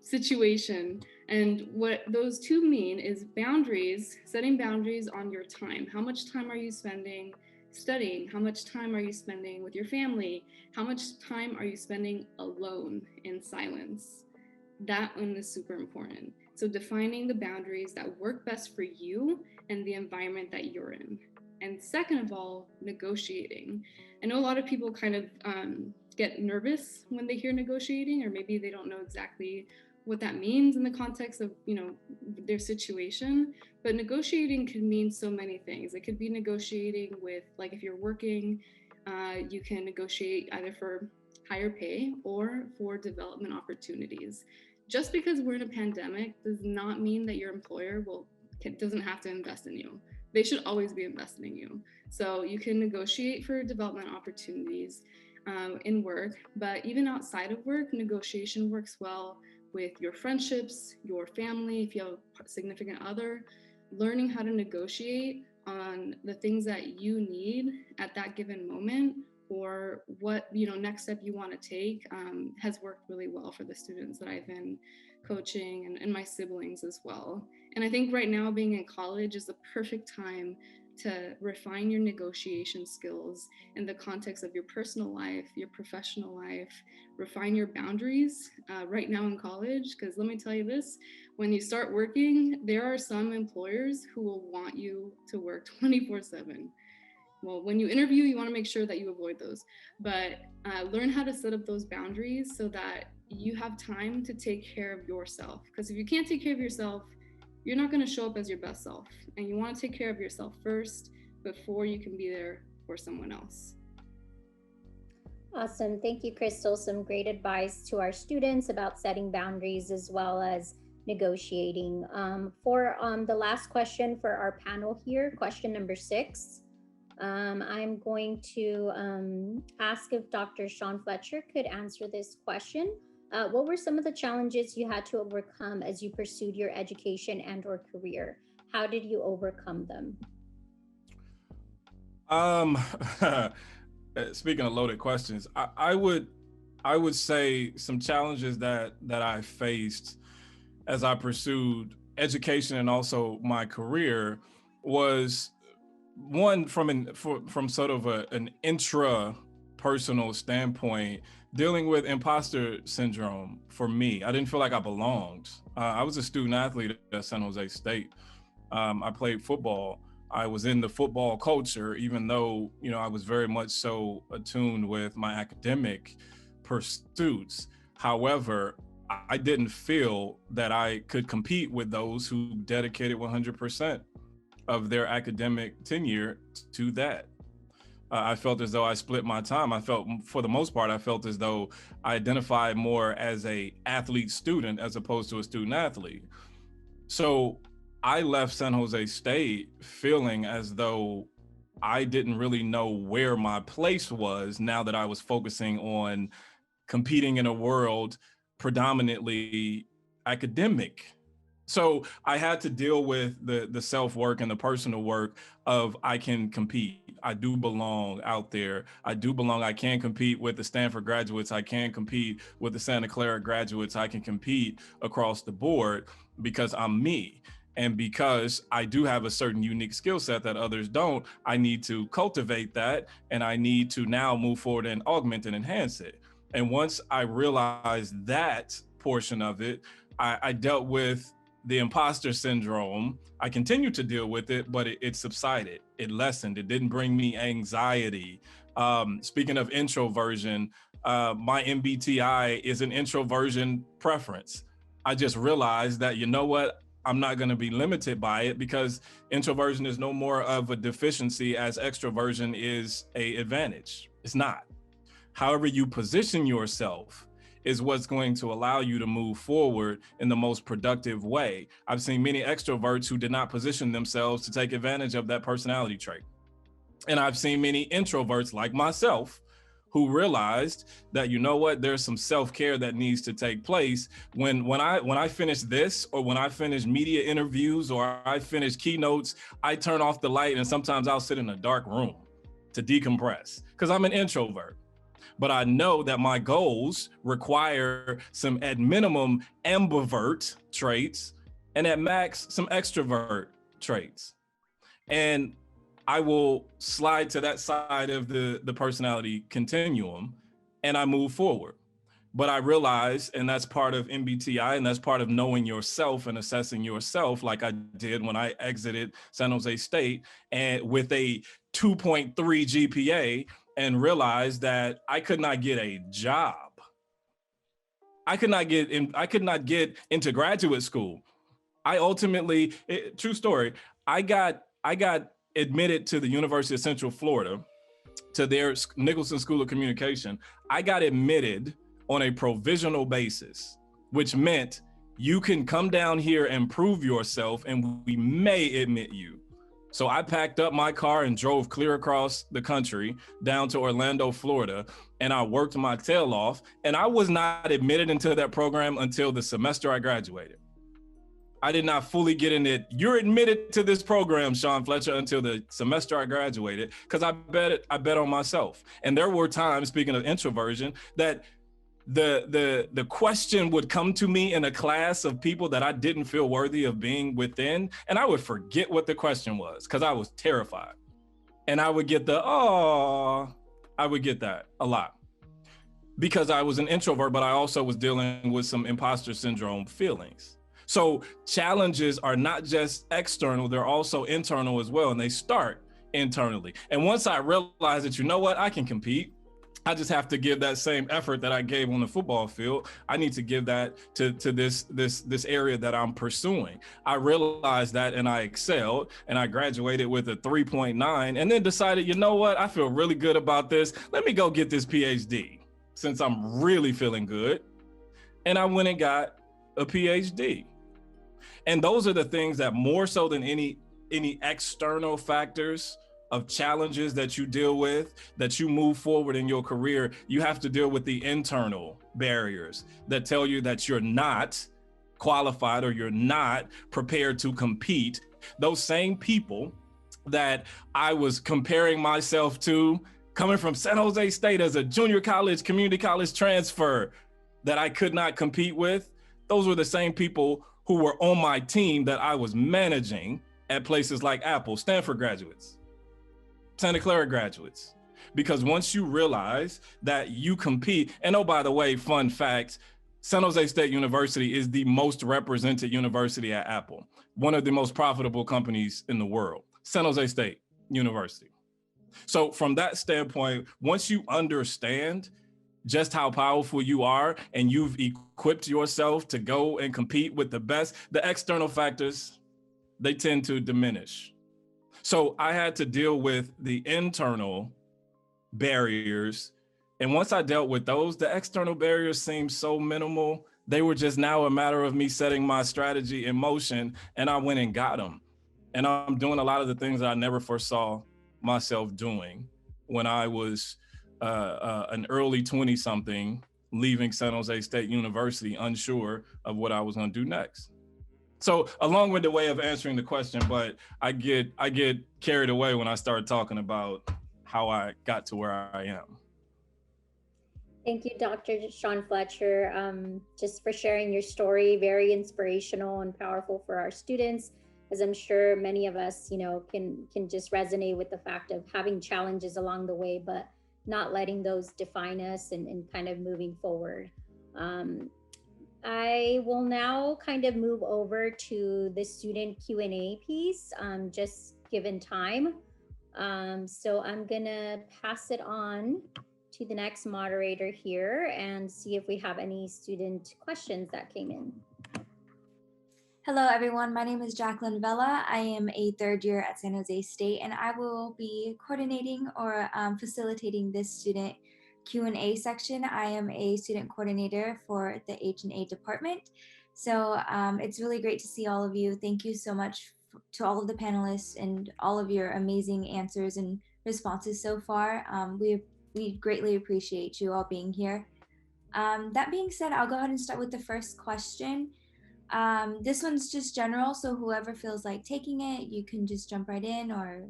situation. And what those two mean is boundaries, setting boundaries on your time. How much time are you spending studying? How much time are you spending with your family? How much time are you spending alone in silence? That one is super important. So defining the boundaries that work best for you and the environment that you're in. And second of all, negotiating. I know a lot of people kind of get nervous when they hear negotiating, or maybe they don't know exactly what that means in the context of their situation. But negotiating can mean so many things. It could be negotiating with, if you're working, you can negotiate either for higher pay or for development opportunities. Just because we're in a pandemic does not mean that your employer doesn't have to invest in you. They should always be investing in you. So you can negotiate for development opportunities in work, but even outside of work, negotiation works well with your friendships, your family, if you have a significant other. Learning how to negotiate on the things that you need at that given moment or what next step you want to take has worked really well for the students that I've been coaching and my siblings as well. And I think right now being in college is the perfect time to refine your negotiation skills in the context of your personal life, your professional life, refine your boundaries right now in college. Because let me tell you this, when you start working, there are some employers who will want you to work 24/7. Well, when you interview, you want to make sure that you avoid those, but learn how to set up those boundaries so that you have time to take care of yourself. Because if you can't take care of yourself, you're not going to show up as your best self. And you want to take care of yourself first before you can be there for someone else. Awesome. Thank you, Crystal. Some great advice to our students about setting boundaries as well as negotiating. For the last question for our panel here, question number 6. I'm going to ask if Dr. Shaun Fletcher could answer this question. What were some of the challenges you had to overcome as you pursued your education and/or career? How did you overcome them? Speaking of loaded questions, I would say some challenges that I faced as I pursued education and also my career was one from sort of an intra-personal standpoint, dealing with imposter syndrome for me. I didn't feel like I belonged. I was a student athlete at San Jose State. I played football. I was in the football culture, even though, I was very much so attuned with my academic pursuits. However, I didn't feel that I could compete with those who dedicated 100% of their academic tenure to that. I felt as though I split my time. I felt, for the most part, as though I identified more as a athlete student as opposed to a student athlete. So I left San Jose State feeling as though I didn't really know where my place was now that I was focusing on competing in a world predominantly academic. So I had to deal with the self-work and the personal work of I can compete. I do belong out there. I do belong. I can compete with the Stanford graduates. I can compete with the Santa Clara graduates. I can compete across the board because I'm me. And because I do have a certain unique skill set that others don't, I need to cultivate that. And I need to now move forward and augment and enhance it. And once I realized that portion of it, I dealt with the imposter syndrome. I continued to deal with it, but it subsided. It lessened. It didn't bring me anxiety. Speaking of introversion, my MBTI is an introversion preference. I just realized that, I'm not going to be limited by it because introversion is no more of a deficiency as extroversion is an advantage. It's not. However you position yourself is what's going to allow you to move forward in the most productive way. I've seen many extroverts who did not position themselves to take advantage of that personality trait. And I've seen many introverts like myself who realized that, there's some self-care that needs to take place. When I finish this, or when I finish media interviews, or I finish keynotes, I turn off the light and sometimes I'll sit in a dark room to decompress because I'm an introvert. But I know that my goals require some, at minimum, ambivert traits, and at max, some extrovert traits. And I will slide to that side of the personality continuum, and I move forward. But I realize, and that's part of MBTI, and that's part of knowing yourself and assessing yourself, like I did when I exited San Jose State and with a 2.3 GPA, and realized that I could not get a job. I could not get into graduate school. I ultimately, true story, I got admitted to the University of Central Florida, to their Nicholson School of Communication. I got admitted on a provisional basis, which meant you can come down here and prove yourself and we may admit you. So I packed up my car and drove clear across the country down to Orlando, Florida, and I worked my tail off. And I was not admitted into that program until the semester I graduated. I did not fully get in it. You're admitted to this program, Shaun Fletcher, until the semester I graduated, because I bet on myself. And there were times, speaking of introversion, that the question would come to me in a class of people that I didn't feel worthy of being within, and I would forget what the question was because I was terrified. And I would get I would get that a lot because I was an introvert, but I also was dealing with some imposter syndrome feelings. So challenges are not just external, they're also internal as well, and they start internally. And once I realized that, you know what, I can compete, I just have to give that same effort that I gave on the football field. I need to give that to this area that I'm pursuing. I realized that and I excelled and I graduated with a 3.9 and then decided, you know what, I feel really good about this. Let me go get this PhD since I'm really feeling good. And I went and got a PhD. And those are the things that more so than any external factors of challenges that you deal with, that you move forward in your career, you have to deal with the internal barriers that tell you that you're not qualified or you're not prepared to compete. Those same people that I was comparing myself to, coming from San Jose State as a junior college, community college transfer, that I could not compete with, those were the same people who were on my team that I was managing at places like Apple, Stanford graduates, Santa Clara graduates. Because once you realize that you compete, and oh, by the way, fun fact, San Jose State University is the most represented university at Apple, one of the most profitable companies in the world, San Jose State University. So from that standpoint, once you understand just how powerful you are and you've equipped yourself to go and compete with the best, the external factors, they tend to diminish. So I had to deal with the internal barriers. And once I dealt with those, the external barriers seemed so minimal. They were just now a matter of me setting my strategy in motion, and I went and got them. And I'm doing a lot of the things that I never foresaw myself doing when I was an early 20-something leaving San Jose State University, unsure of what I was going to do next. So a long-winded way of answering the question, but I get carried away when I start talking about how I got to where I am. Thank you, Dr. Shaun Fletcher, just for sharing your story. Very inspirational and powerful for our students, as I'm sure many of us, can just resonate with the fact of having challenges along the way, but not letting those define us and kind of moving forward. I will now kind of move over to the student Q&A piece, just given time. So I'm gonna pass it on to the next moderator here and see if we have any student questions that came in. Hello, everyone. My name is Jacqueline Vela. I am a third year at San Jose State, and I will be coordinating or facilitating this student Q&A section. I am a student coordinator for the H&A department. So it's really great to see all of you. Thank you so much to all of the panelists and all of your amazing answers and responses so far. We greatly appreciate you all being here. That being said, I'll go ahead and start with the first question. This one's just general, so whoever feels like taking it, you can just jump right in or,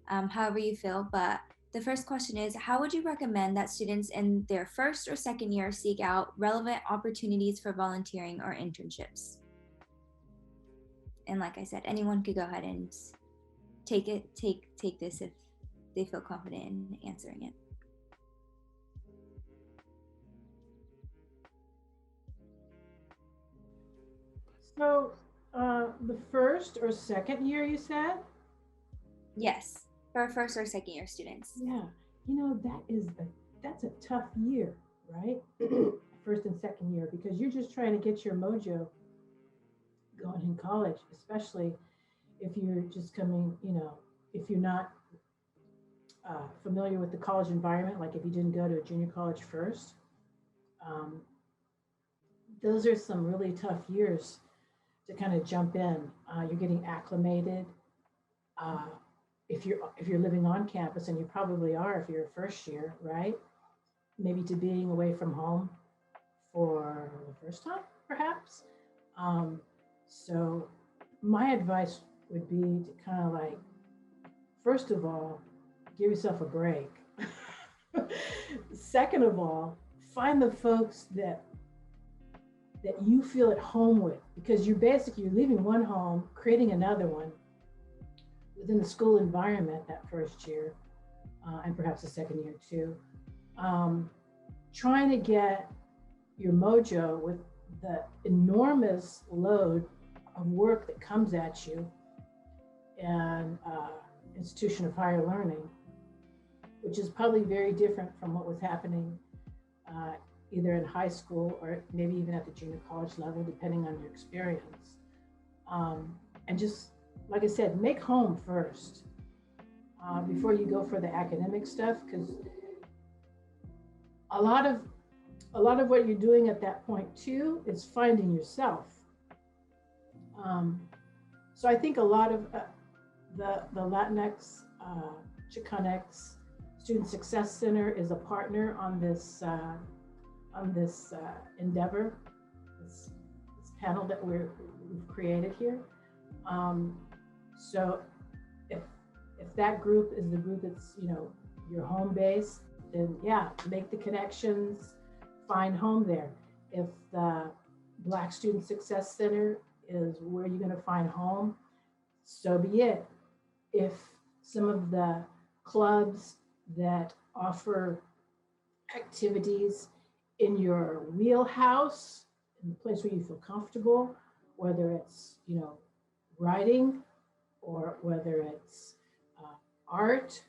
however you feel. But the first question is, how would you recommend that students in their first or second year seek out relevant opportunities for volunteering or internships? And like I said, anyone could go ahead and take this if they feel confident in answering it. So the first or second year, you said? Yes, for first or second year students. Yeah, that's a tough year, right? First and second year, because you're just trying to get your mojo going in college, especially if you're just coming, if you're not familiar with the college environment, like if you didn't go to a junior college first. Those are some really tough years to kind of jump in. You're getting acclimated. If you're living on campus, and you probably are if you're a first year, right? Maybe to being away from home for the first time, perhaps. So my advice would be to kind of like, first of all, give yourself a break. Second of all, find the folks that you feel at home with, because you're leaving one home, creating another one within the school environment that first year, and perhaps the second year too. Trying to get your mojo with the enormous load of work that comes at you in institution of higher learning, which is probably very different from what was happening either in high school or maybe even at the junior college level, depending on your experience. And just, like I said, make home first before you go for the academic stuff, because a lot of what you're doing at that point too is finding yourself. So I think a lot of the Latinx, Chicanx Student Success Center is a partner on this endeavor, this panel that we've created here. So if that group is the group that's, you know, your home base, then yeah, make the connections, find home there. If the Black Student Success Center is where you're going to find home, so be it. If some of the clubs that offer activities in your wheelhouse, in the place where you feel comfortable, whether it's, you know, writing, or whether it's art,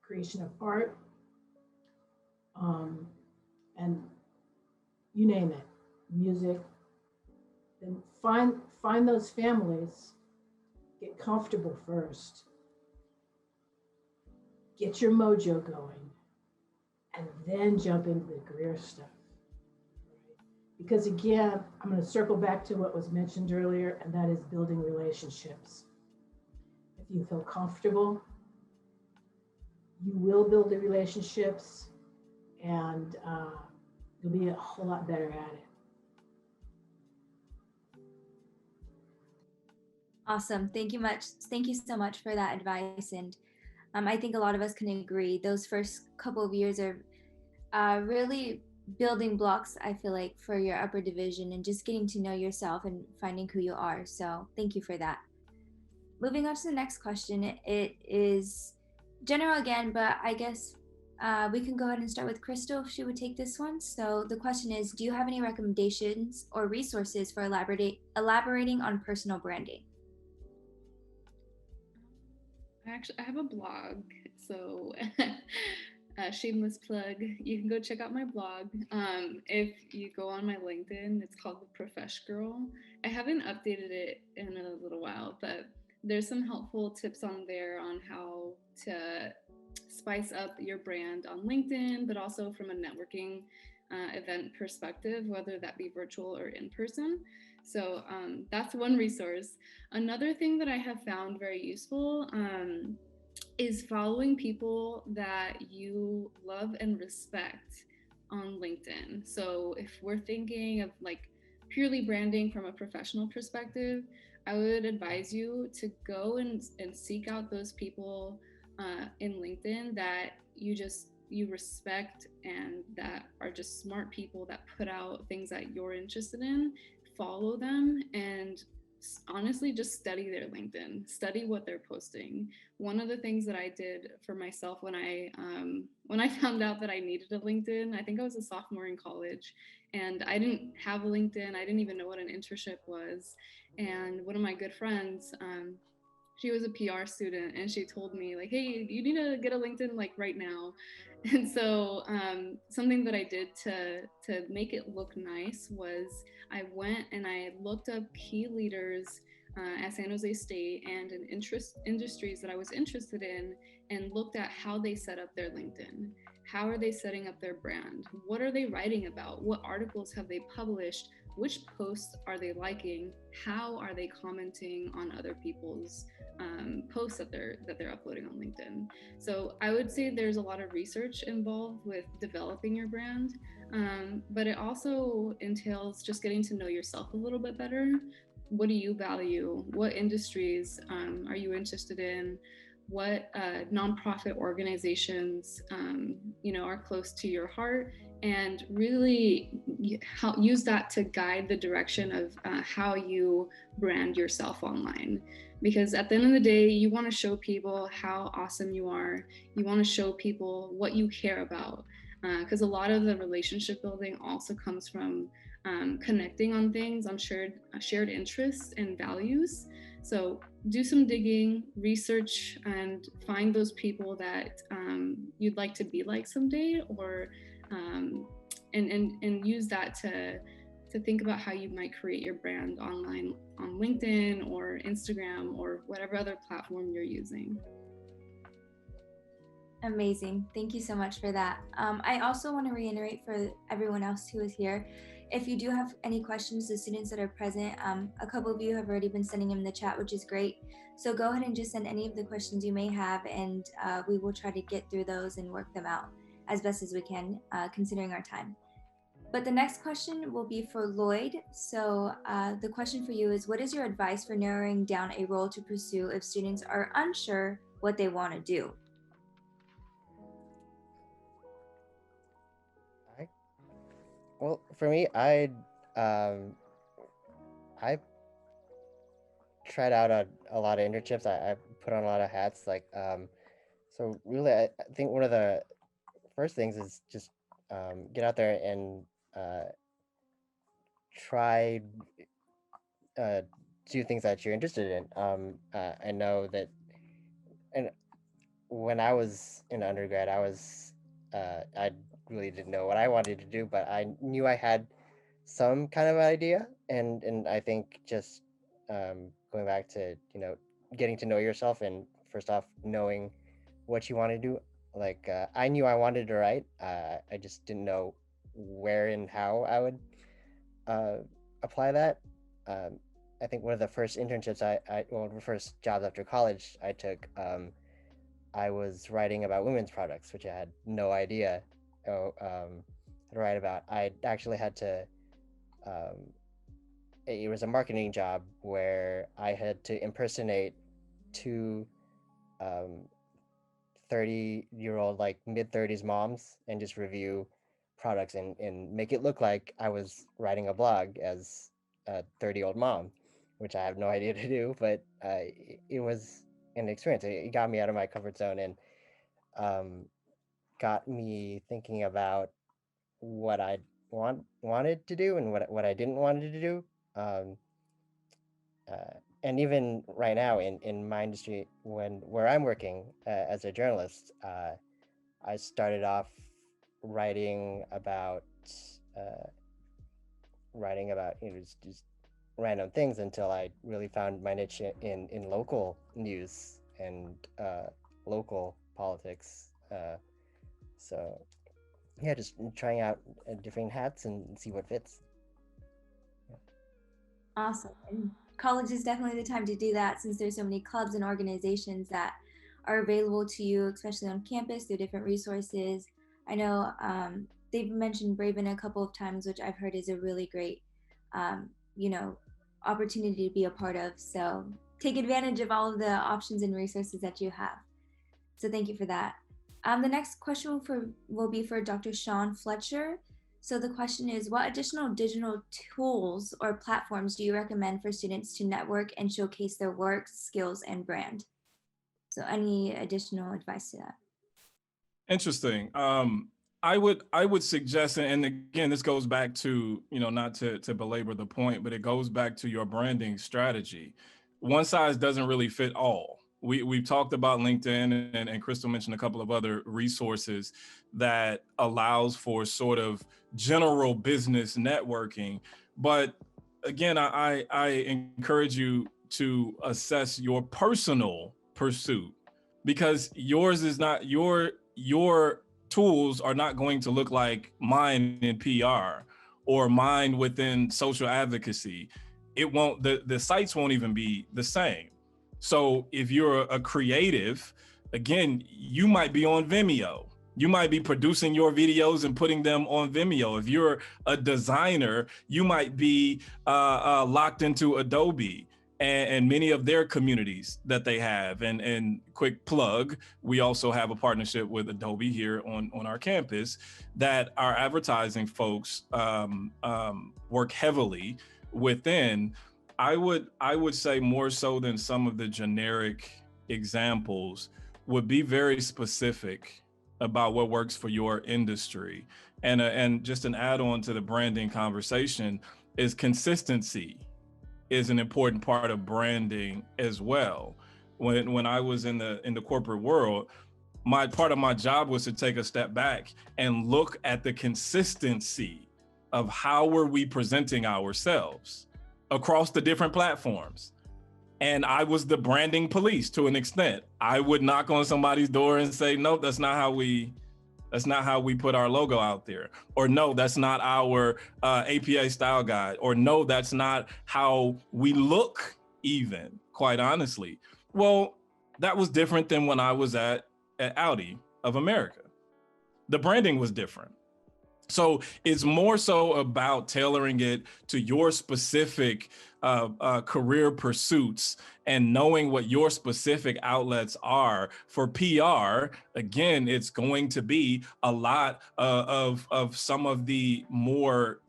creation of art, and you name it, music, then find those families, get comfortable first, get your mojo going, and then jump into the career stuff. Because again, I'm going to circle back to what was mentioned earlier, and that is building relationships. If you feel comfortable, you will build the relationships, and you'll be a whole lot better at it. Awesome. Thank you so much for that advice. And I think a lot of us can agree. Those first couple of years are really building blocks, I feel like, for your upper division and just getting to know yourself and finding who you are. So thank you for that. Moving on to the next question. It is general again, but I guess we can go ahead and start with Crystal if she would take this one. So the question is, do you have any recommendations or resources for elaborating on personal branding? I have a blog, so shameless plug. You can go check out my blog. If you go on my LinkedIn, it's called The Profesh Girl. I haven't updated it in a little while, but there's some helpful tips on there on how to spice up your brand on LinkedIn, but also from a networking event perspective, whether that be virtual or in person. So that's one resource. Another thing that I have found very useful is following people that you love and respect on LinkedIn. So if we're thinking of like purely branding from a professional perspective, I would advise you to go and seek out those people in LinkedIn that you respect and that are just smart people that put out things that you're interested in. Follow them and honestly just study their LinkedIn, study what they're posting. One of the things that I did for myself when I found out that I needed a LinkedIn, I think I was a sophomore in college, and I didn't have a LinkedIn. I didn't even know what an internship was. And one of my good friends, she was a PR student, and she told me like, hey, you need to get a LinkedIn like right now. And so something that I did to make it look nice was I went and I looked up key leaders at San Jose State and in industries that I was interested in, and looked at how they set up their LinkedIn. How are they setting up their brand? What are they writing about? What articles have they published? Which posts are they liking? How are they commenting on other people's posts that they're uploading on LinkedIn? So I would say there's a lot of research involved with developing your brand, but it also entails just getting to know yourself a little bit better. what do you value? What industries are you interested in? What nonprofit organizations, are close to your heart, and really use that to guide the direction of how you brand yourself online. Because at the end of the day, you want to show people how awesome you are. You want to show people what you care about. Because a lot of the relationship building also comes from connecting on things, on shared interests and values. So do some digging, research, and find those people that you'd like to be like someday, or and use that to think about how you might create your brand online on LinkedIn or Instagram or whatever other platform you're using. Amazing. Thank you so much for that. I also want to reiterate for everyone else who is here, if you do have any questions, the students that are present, a couple of you have already been sending them in the chat, which is great. So go ahead and just send any of the questions you may have, and we will try to get through those and work them out as best as we can, considering our time. But the next question will be for Lloyd. So the question for you is, what is your advice for narrowing down a role to pursue if students are unsure what they want to do? Well, for me, I tried out a lot of internships. I put on a lot of hats. So really, I think one of the first things is just get out there and try do things that you're interested in. I know that, and when I was in undergrad, I really didn't know what I wanted to do, but I knew I had some kind of idea, and I think just going back to getting to know yourself, and first off knowing what you want to do. I knew I wanted to write. I just didn't know where and how I would apply that. I think one of the first internships one of the first jobs after college I took, I was writing about women's products, which I had no idea to write about. I actually had to, it was a marketing job where I had to impersonate two 30-year-old, like mid-30s moms, and just review products and make it look like I was writing a blog as a 30-year-old mom, which I have no idea to do, but it was an experience. It got me out of my comfort zone, and got me thinking about what I wanted to do and what I didn't want to do. And even right now in my industry, where I'm working as a journalist, I started off writing about just random things until I really found my niche in local news and local politics. So yeah, just trying out different hats and see what fits. Awesome. And college is definitely the time to do that, since there's so many clubs and organizations that are available to you, especially on campus through different resources. I know they've mentioned Braven a couple of times, which I've heard is a really great, opportunity to be a part of. So take advantage of all of the options and resources that you have. So thank you for that. The next question will be for Dr. Shaun Fletcher. So the question is, what additional digital tools or platforms do you recommend for students to network and showcase their work, skills, and brand? So any additional advice to that? Interesting. I would suggest, and again, this goes back to, not to belabor the point, but it goes back to your branding strategy. One size doesn't really fit all. We've talked about LinkedIn, and Crystal mentioned a couple of other resources that allows for sort of general business networking. But again, I encourage you to assess your personal pursuit, because yours is not your tools are not going to look like mine in PR or mine within social advocacy. It won't, the sites won't even be the same. So if you're a creative, again, you might be on Vimeo, You might be producing your videos and putting them on Vimeo. If you're a designer, you might be locked into Adobe and many of their communities that they have. And quick plug, we also have a partnership with Adobe here on our campus that our advertising folks work heavily within. I would say more so than some of the generic examples would be very specific about what works for your industry. And just an add-on to the branding conversation is consistency is an important part of branding as well. When I was in the corporate world, part of my job was to take a step back and look at the consistency of how were we presenting ourselves across the different platforms. And I was the branding police to an extent. I would knock on somebody's door and say, nope, that's not how we put our logo out there. Or no, that's not our APA style guide. Or no, that's not how we look even, quite honestly. Well, that was different than when I was at Audi of America. The branding was different. So it's more so about tailoring it to your specific career pursuits and knowing what your specific outlets are. For PR, again, it's going to be a lot of some of the more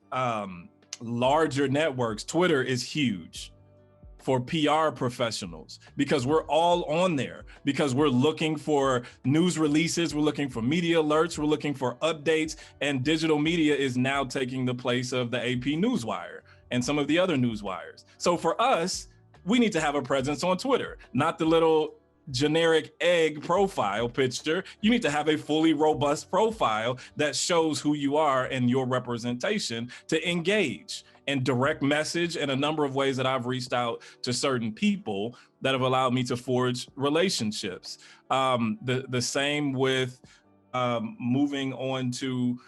larger networks. Twitter is huge for PR professionals because we're all on there, because we're looking for news releases, we're looking for media alerts, we're looking for updates, and digital media is now taking the place of the AP Newswire and some of the other newswires. So for us, we need to have a presence on Twitter, not the little generic egg profile picture. You need to have a fully robust profile that shows who you are and your representation to engage and direct message, and a number of ways that I've reached out to certain people that have allowed me to forge relationships. The same with moving on to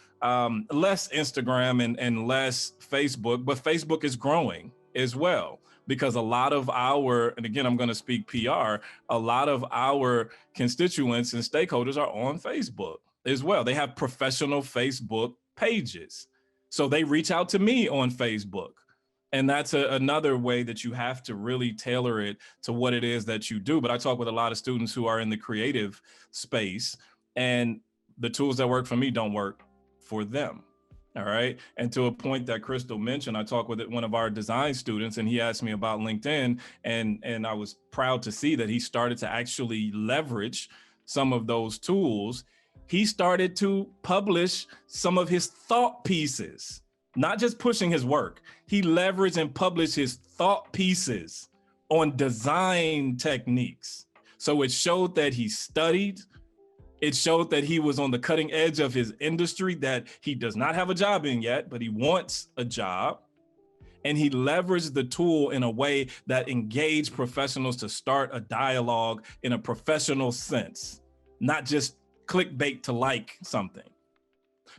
less Instagram and less Facebook, but Facebook is growing as well, because a lot of our, and again, I'm going to speak PR, a lot of our constituents and stakeholders are on Facebook as well. They have professional Facebook pages. So they reach out to me on Facebook. And that's another way that you have to really tailor it to what it is that you do. But I talk with a lot of students who are in the creative space, and the tools that work for me don't work for them. All right. And to a point that Crystal mentioned, I talked with one of our design students, and he asked me about LinkedIn, and I was proud to see that he started to actually leverage some of those tools. He started to publish some of his thought pieces, not just pushing his work. He leveraged and published his thought pieces on design techniques. So it showed that he studied. It showed that he was on the cutting edge of his industry that he does not have a job in yet, but he wants a job. And he leveraged the tool in a way that engaged professionals to start a dialogue in a professional sense, not just clickbait to like something.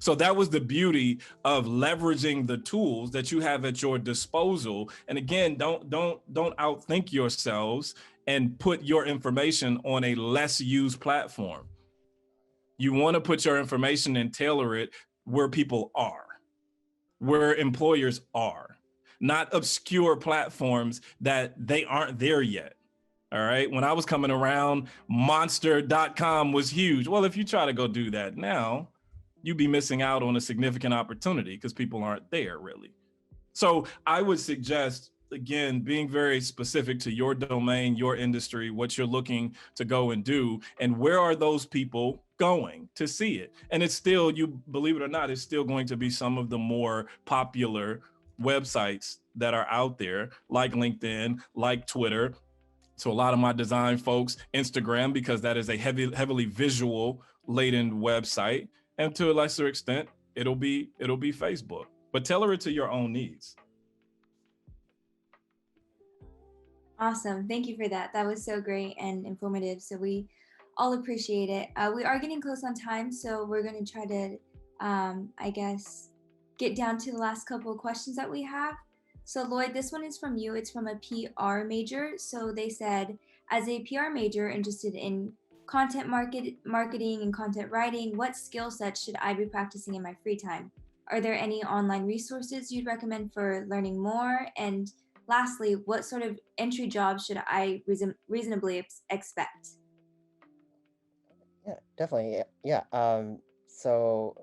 So that was the beauty of leveraging the tools that you have at your disposal. And again, don't outthink yourselves and put your information on a less used platform. You want to put your information and tailor it where people are, where employers are, not obscure platforms that they aren't there yet. All right. When I was coming around, monster.com was huge. Well, if you try to go do that now, you'd be missing out on a significant opportunity because people aren't there really. So I would suggest, again, being very specific to your domain, your industry, what you're looking to go and do, and where are those people going to see it. And it's still, you believe it or not, it's still going to be some of the more popular websites that are out there, like LinkedIn, like Twitter. So a lot of my design folks, Instagram, because that is a heavily visual laden website. And to a lesser extent, it'll be Facebook, but tailor it to your own needs. Awesome. Thank you for that. That was so great and informative. So we all appreciate it. We are getting close on time, so we're going to try to, I guess, get down to the last couple of questions that we have. So Lloyd, this one is from you. It's from a PR major. So they said, as a PR major interested in content marketing and content writing, what skill sets should I be practicing in my free time? Are there any online resources you'd recommend for learning more? And lastly, what sort of entry jobs should I reasonably expect? Yeah, definitely. Yeah. So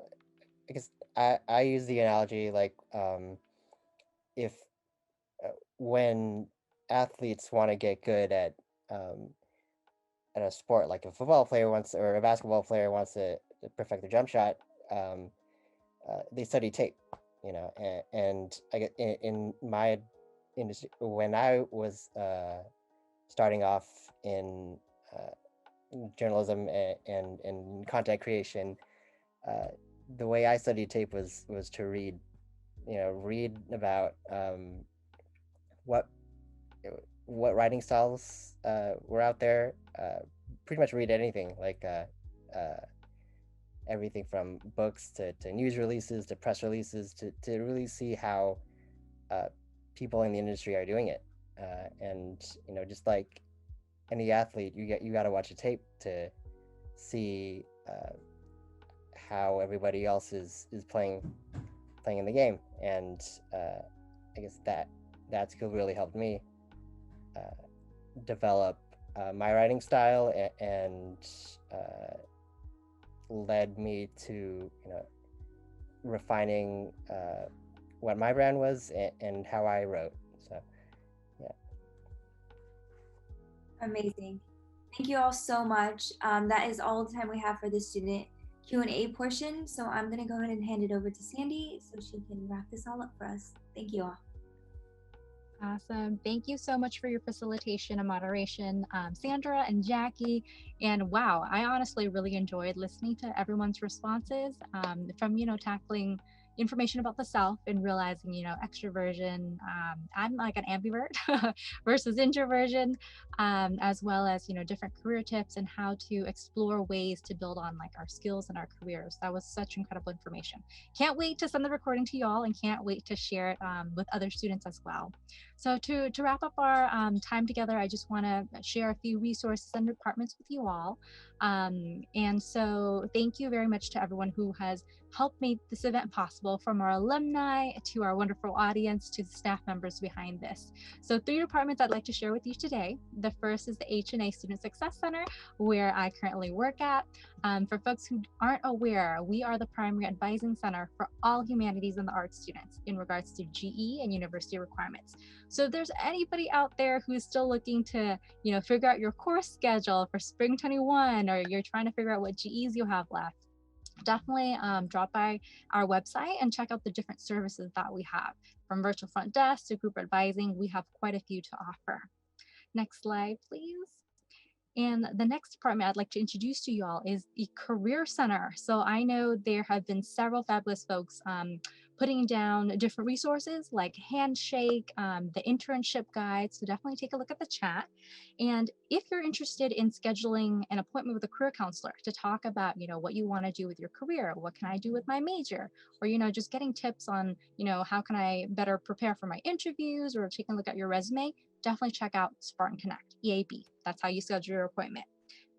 I guess I use the analogy like if when athletes want to get good at a sport, like a football player wants or a basketball player wants to perfect the jump shot, they study tape, and I get in my industry when I was starting off in journalism and content creation. The way I studied tape was to read about what writing styles were out there. Pretty much read anything, like everything from books to news releases to press releases to really see how people in the industry are doing it. And just like any athlete, you got to watch a tape to see how everybody else is playing in the game. And I guess that skill really helped me develop my writing style and led me to refining what my brand was and how I wrote. So yeah. Amazing. Thank you all so much. That is all the time we have for the student Q&A portion. So I'm going to go ahead and hand it over to Sandy so she can wrap this all up for us. Thank you all. Awesome. Thank you so much for your facilitation and moderation, Sandra and Jackie. And wow, I honestly really enjoyed listening to everyone's responses from, tackling information about the self and realizing, extroversion. I'm like an ambivert versus introversion, as well as, different career tips and how to explore ways to build on like our skills and our careers. That was such incredible information. Can't wait to send the recording to y'all and can't wait to share it with other students as well. So to wrap up our time together, I just want to share a few resources and departments with you all. And so thank you very much to everyone who has helped make this event possible, from our alumni to our wonderful audience to the staff members behind this. So 3 departments I'd like to share with you today. The first is the H&A Student Success Center, where I currently work at. For folks who aren't aware, we are the primary advising center for all humanities and the arts students in regards to GE and university requirements. So if there's anybody out there who's still looking to, figure out your course schedule for spring 21, or you're trying to figure out what GEs you have left, definitely drop by our website and check out the different services that we have. From virtual front desk to group advising, we have quite a few to offer. Next slide, please. And the next department I'd like to introduce to you all is the Career Center. So I know there have been several fabulous folks putting down different resources like Handshake, the internship guide. So definitely take a look at the chat. And if you're interested in scheduling an appointment with a career counselor to talk about, what you want to do with your career, what can I do with my major, or, just getting tips on, how can I better prepare for my interviews, or taking a look at your resume, definitely check out Spartan Connect, EAB. That's how you schedule your appointment.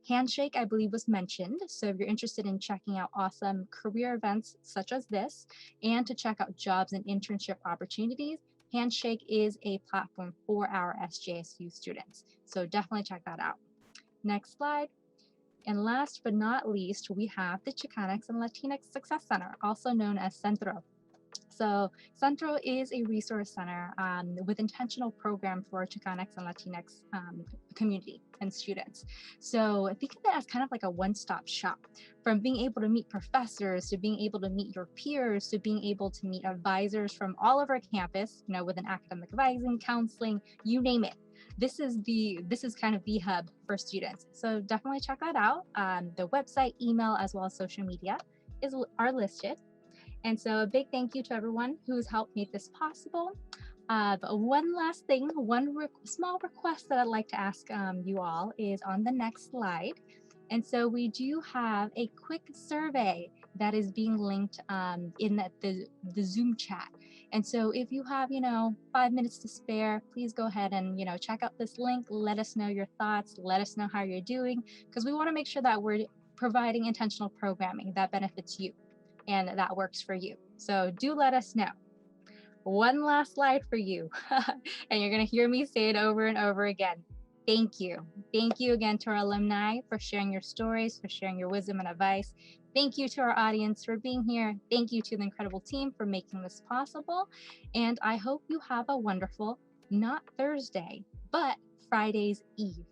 Handshake, I believe, was mentioned. So if you're interested in checking out awesome career events such as this, and to check out jobs and internship opportunities, Handshake is a platform for our SJSU students. So definitely check that out. Next slide. And last but not least, we have the Chicanx and Latinx Success Center, also known as Centro. So Centro is a resource center with intentional program for Chicanx and Latinx community and students. So think of it as kind of like a one-stop shop, from being able to meet professors, to being able to meet your peers, to being able to meet advisors from all over campus, with an academic advising, counseling, you name it. This is kind of the hub for students. So definitely check that out. The website, email, as well as social media are listed. And so a big thank you to everyone who's helped make this possible. But one last thing, small request that I'd like to ask you all is on the next slide. And so we do have a quick survey that is being linked in the Zoom chat. And so if you have, 5 minutes to spare, please go ahead and, check out this link. Let us know your thoughts. Let us know how you're doing, because we want to make sure that we're providing intentional programming that benefits you and that works for you. So do let us know. One last slide for you. And you're going to hear me say it over and over again. Thank you. Thank you again to our alumni for sharing your stories, for sharing your wisdom and advice. Thank you to our audience for being here. Thank you to the incredible team for making this possible. And I hope you have a wonderful, not Thursday, but Friday's Eve.